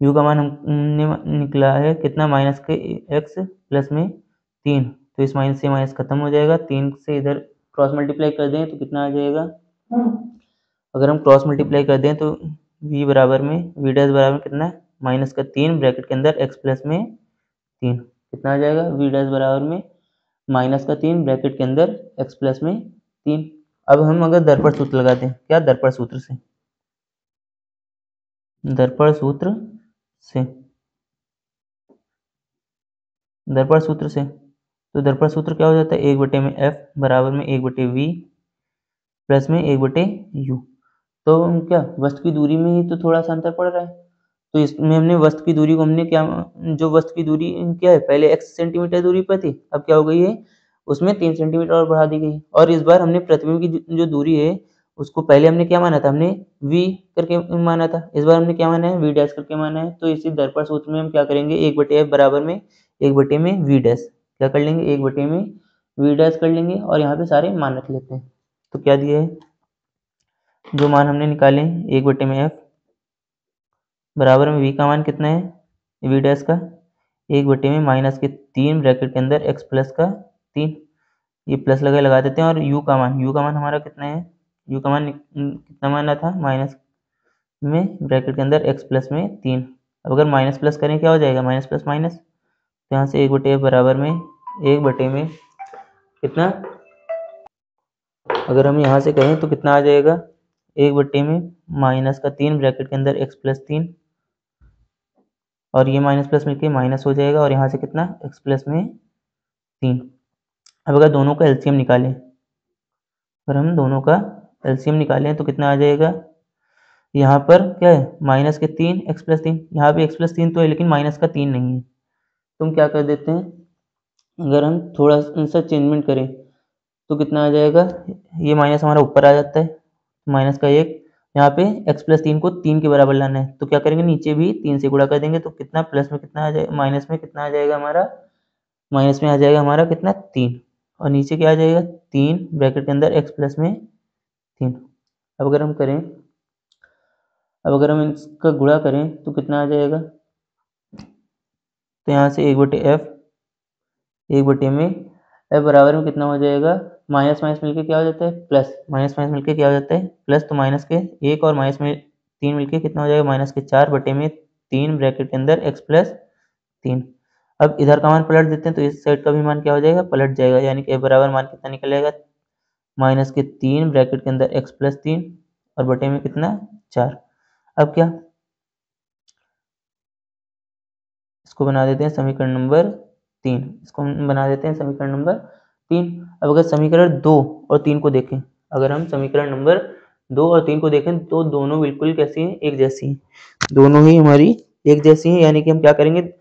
u का मान हमने निकला है कितना माइनस के x प्लस में 3। तो इस माइनस से माइनस खत्म हो जाएगा, 3 से इधर क्रॉस मल्टीप्लाई कर दें तो कितना आ जाएगा, अगर हम क्रॉस मल्टीप्लाई कर दें तो v बराबर में v डैश बराबर कितना माइनस का 3 ब्रैकेट के अंदर x प्लस में 3 कितना आ जाएगा, v डैश बराबर में माइनस का 3 ब्रैकेट के अंदर x प्लस में 3। अब हम अगर दर्पण सूत्र लगाते हैं, क्या दर्पण सूत्र से, दर्पण सूत्र से, दर्पण सूत्र से तो दर्पण सूत्र क्या हो जाता है, 1 बटे में f बराबर में 1 बटे v प्लस में 1 बटे u। तो हम क्या वस्तु की दूरी में ही तो थोड़ा सा अंतर पड़ रहा है, तो इसमें हमने वस्तु की दूरी को हमने क्या, जो वस्तु की दूरी क्या है पहले x सेंटीमीटर दूरी पर थी, अब क्या हो गई है उसमें 3 सेंटीमीटर और बढ़ा दी गई। और इस बार हमने प्रतिबिंब की जो दूरी है उसको पहले हमने क्या माना था, हमने v करके माना था, इस बार हमने क्या माना है v डैश करके माना है। तो इसी दर्पण सूत्र में हम क्या करेंगे, 1/f बराबर में 1 बटे में v डैश क्या कर लेंगे, 1 बटे में v डैश कर लेंगे और यहाँ पे सारे मान रख लेते हैं। तो क्या दिया है, जो मान हमने निकाले 1 बटे में f बराबर में v का मान कितना है, v डैश का 1 बटे में माइनस के 3 ब्रैकेट के अंदर x प्लस का 3, ये प्लस लगा देते हैं। और u का मान हमारा कितना है, u का मान कितना माना था माइनस में ब्रैकेट के अंदर x प्लस में 3। अब अगर माइनस प्लस करें क्या हो जाएगा, माइनस प्लस माइनस, तो यहाँ से 1/f बराबर में 1 बटे में कितना, अगर हम यहाँ से कहें तो कितना आ जाएगा, 1 बटे में माइनस का 3 ब्रैकेट के अंदर x प्लस 3 और ये माइनस प्लस मिलके माइनस हो जाएगा और यहाँ से कितना x प्लस में 3। अब अगर दोनों का एलसीएम निकालें, अगर हम दोनों का एलसीएम निकालें तो कितना आ जाएगा, यहाँ पर क्या है माइनस के 3 x प्लस 3, यहाँ पे x प्लस 3 तो है लेकिन माइनस का 3 नहीं है। तो हम क्या कर देते हैं, अगर हम थोड़ा सा चेंजमेंट करें तो कितना आ जाएगा, ये माइनस हमारा ऊपर आ जाता है, माइनस का 1, यहाँ पे x प्लस 3 को 3 के बराबर लाना है तो क्या करेंगे नीचे भी 3 से गुणा कर देंगे तो कितना प्लस में कितना आ जाएगा, माइनस में कितना आ जाएगा हमारा, माइनस में आ जाएगा हमारा कितना 3 और नीचे क्या आ जाएगा 3 ब्रैकेट के अंदर x प्लस में 3। अब अगर हम करें, अब अगर हम इसका गुणा करें तो कितना आ जाएगा, तो यहाँ से 1/f 1 बटे में f बराबर में कितना हो जाएगा, माइनस माइनस मिलके क्या हो जाता है प्लस, माइनस माइनस मिलके क्या हो जाता है प्लस, तो माइनस के 1 और माइनस में 3 मिलके कितना हो जाएगा, माइनस के 4 बटे में 3 ब्रैकेट के अंदर x प्लस 3। अब इधर का मान पलट देते हैं तो इस साइड का भी मान क्या हो जाएगा, पलट जाएगा, यानी कि f बराबर मान कितना निकलेगा, माइनस के 3 ब्रैकेट के अंदर x प्लस 3 और बटे में कितना 4। अब क्या, इसको बना देते हैं समीकरण नंबर 3, इसको हम बना देते हैं समीकरण नंबर 3। अब अगर समीकरण 2 और 3 को देखें, अगर हम समीकरण नंबर 2 और 3 को देखें तो दोनों बिल्कुल कैसी हैं, एक जैसी हैं, दोनों ही हमारी एक जैसी हैं। यानी कि हम क्या करेंगे,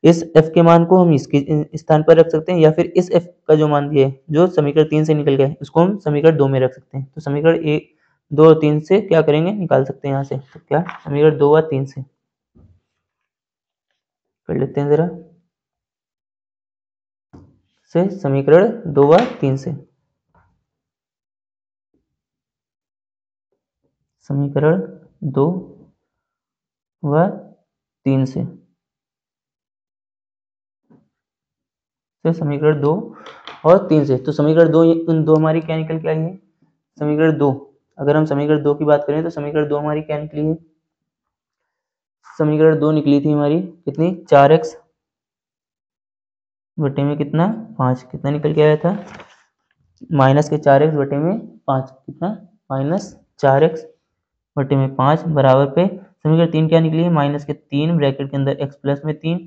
इस f के मान को हम इसके स्थान पर रख सकते हैं या फिर इस f का जो मान दिया है जो समीकरण 3 से निकल गया है उसको हम समीकरण 2 में रख सकते हैं। तो समीकरण 2 और 3 से क्या करेंगे, निकाल सकते हैं यहाँ से, तो क्या समीकरण 2 और 3 से कर लेते हैं जरा, से समीकरण 2 व 3 से, समीकरण 2 व 3 से समीकरण 2 और 3 से, तो समीकरण 2 हमारी क्या निकल के आई है, समीकरण 2, अगर हम समीकरण 2 की बात करें तो समीकरण 2 हमारी क्या निकली है, समीकरण 2 निकली थी हमारी कितनी 4x बटे में कितना 5, कितना निकल के आया था माइनस के 4x बटे में 5, कितना माइनस 4x बटे में 5 बराबर पे समीकरण 3 क्या निकली है, माइनस के 3 ब्रैकेट के अंदर x प्लस में 3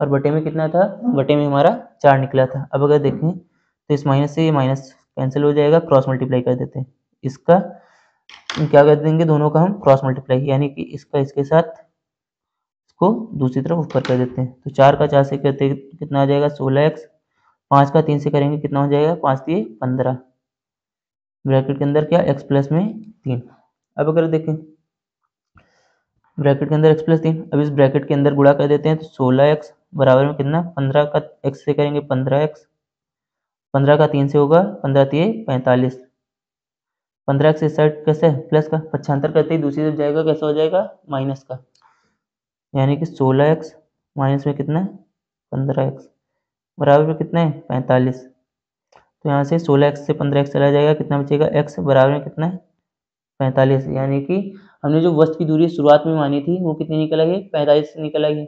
और बटे में कितना था, बटे में हमारा 4 निकला था। अब अगर देखें तो इस माइनस से ये माइनस कैंसिल हो जाएगा, क्रॉस मल्टीप्लाई कर देते हैं, इसका क्या कर देंगे दोनों का हम क्रॉस मल्टीप्लाई, यानी कि इसका इसके साथ इसको दूसरी तरफ ऊपर कर देते हैं। तो 4 का 4 से करते कितना आ जाएगा 16x, 5 का 3 से करेंगे कितना हो जाएगा 5 3 15। ब्रैकेट के अंदर क्या, x प्लस में 3। अब अगर देखें ब्रैकेट के अंदर x प्लस 3, अब इस ब्रैकेट के अंदर गुणा कर देते हैं तो 16x बराबर में कितना, 15 का x से करेंगे 15x, 15 का 3 से होगा 15 3 45, 15x इस साइड कैसे प्लस का, 75 करते ही दूसरी तरफ जाएगा कैसा हो जाएगा माइनस का, यानी कि 16x माइनस में कितना है 15x बराबर में कितना है 45। तो यहाँ से 16x से 15x चला जाएगा, कितना बचेगा x बराबर में कितना है 45, यानी कि हमने जो वस्तु की दूरी शुरुआत में मानी थी वो कितनी निकल आई, 45 से निकल आई है।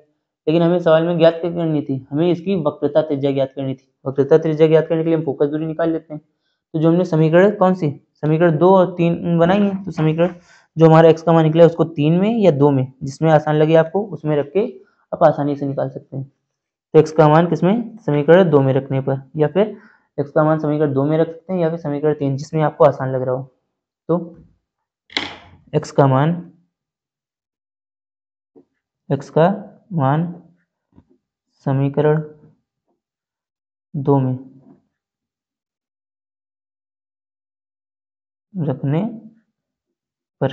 लेकिन हमें सवाल में ज्ञात क्या करनी थी, हमें इसकी वक्रता त्रिज्या ज्ञात करनी थी। वक्रता त्रिज्या ज्ञात करने के लिए हम फोकस दूरी निकाल लेते हैं। तो जो हमने समीकरण कौन सी, समीकरण 2 और 3 बनाई है, तो समीकरण जो हमारा x का मान निकला है उसको 3 में या 2 में, जिसमें आसान लगे आपको उसमें रख के आप आसानी से निकाल सकते हैं। तो x का मान किसमें, समीकरण 2 में रखने पर, या फिर x का मान समीकरण 2 में रख सकते हैं या फिर समीकरण 3, जिसमें आपको आसान लग रहा हो। तो x का मान समीकरण 2 में रखने पर,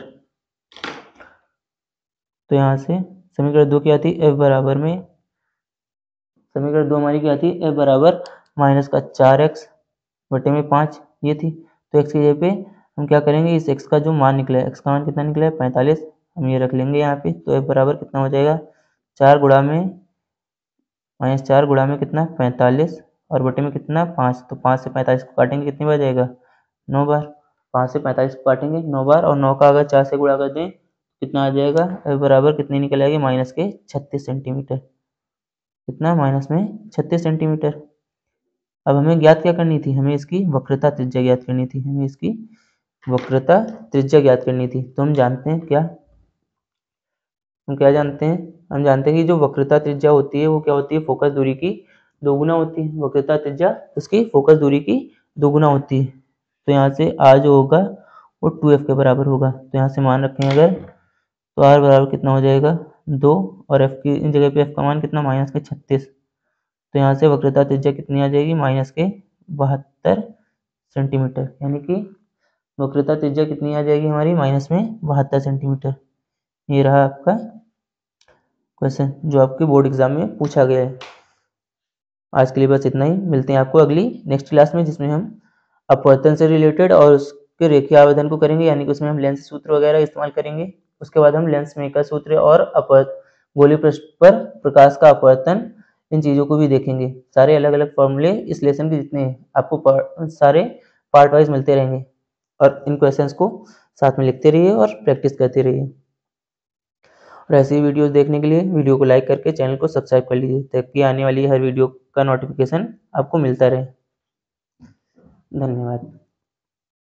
तो यहाँ से समीकरण 2 क्या थी, f बराबर में, समीकरण 2 हमारी क्या थी, f बराबर माइनस का 4x बटे में 5 ये थी। तो x की जगह पे हम क्या करेंगे, इस x का जो मान निकला है, x का मान कितना निकला है 45, हम ये रख लेंगे यहाँ पे। तो f बराबर कितना हो जाएगा 4 गुणा में माइनस 4 गुणा में कितना 45 और बटे में कितना 5, तो 5 से 45 को काटेंगे कितनी बार जाएगा 9 बार, 5 से 45 को काटेंगे 9 बार, और 9 का अगर 4 से गुणा कर दें कितना आ जाएगा, f बराबर कितनी निकल आएगी माइनस के 36 सेंटीमीटर, कितना माइनस में 36 सेंटीमीटर। अब हमें ज्ञात क्या करनी थी, हमें इसकी वक्रता त्रिज्या ज्ञात करनी थी, हमें इसकी वक्रता त्रिज्या ज्ञात करनी थी। तो हम जानते हैं क्या, हम क्या जानते हैं, हम जानते हैं कि जो वक्रता त्रिज्या होती है वो क्या होती है, फोकस दूरी की दोगुना होती है। वक्रता त्रिज्या इसकी फोकस दूरी की दोगुना होती है। तो यहाँ से r जो होगा वो 2f के बराबर होगा। तो यहाँ से मान रखें अगर, तो r बराबर कितना हो जाएगा 2, और f की जगह पे f का मान कितना माइनस के 36। तो यहाँ से वक्रता त्रिज्या कितनी आ जाएगी माइनस के 72 सेंटीमीटर, यानी कि वक्रता त्रिज्या कितनी आ जाएगी हमारी माइनस में 72 सेंटीमीटर। ये रहा आपका क्वेश्चन जो आपके बोर्ड एग्जाम में पूछा गया है। आज के लिए बस इतना ही, मिलते हैं आपको अगली नेक्स्ट क्लास में, जिसमें हम अपवर्तन से रिलेटेड और उसके रेखीय आवेदन को करेंगे, यानी कि उसमें हम लेंस सूत्र वगैरह इस्तेमाल करेंगे। उसके बाद हम लेंस मेकर सूत्र और गोलीय पृष्ठ पर प्रकाश का अपवर्तन, इन चीज़ों को भी देखेंगे। सारे अलग अलग फॉर्मूले इस लेसन के जितने हैं आपको सारे पार्ट वाइज मिलते रहेंगे, और इन क्वेश्चंस को साथ में लिखते रहिए और प्रैक्टिस करते रहिए। और ऐसी ही वीडियोस देखने के लिए वीडियो को लाइक करके चैनल को सब्सक्राइब कर लीजिए, ताकि आने वाली हर वीडियो का नोटिफिकेशन आपको मिलता रहे। धन्यवाद।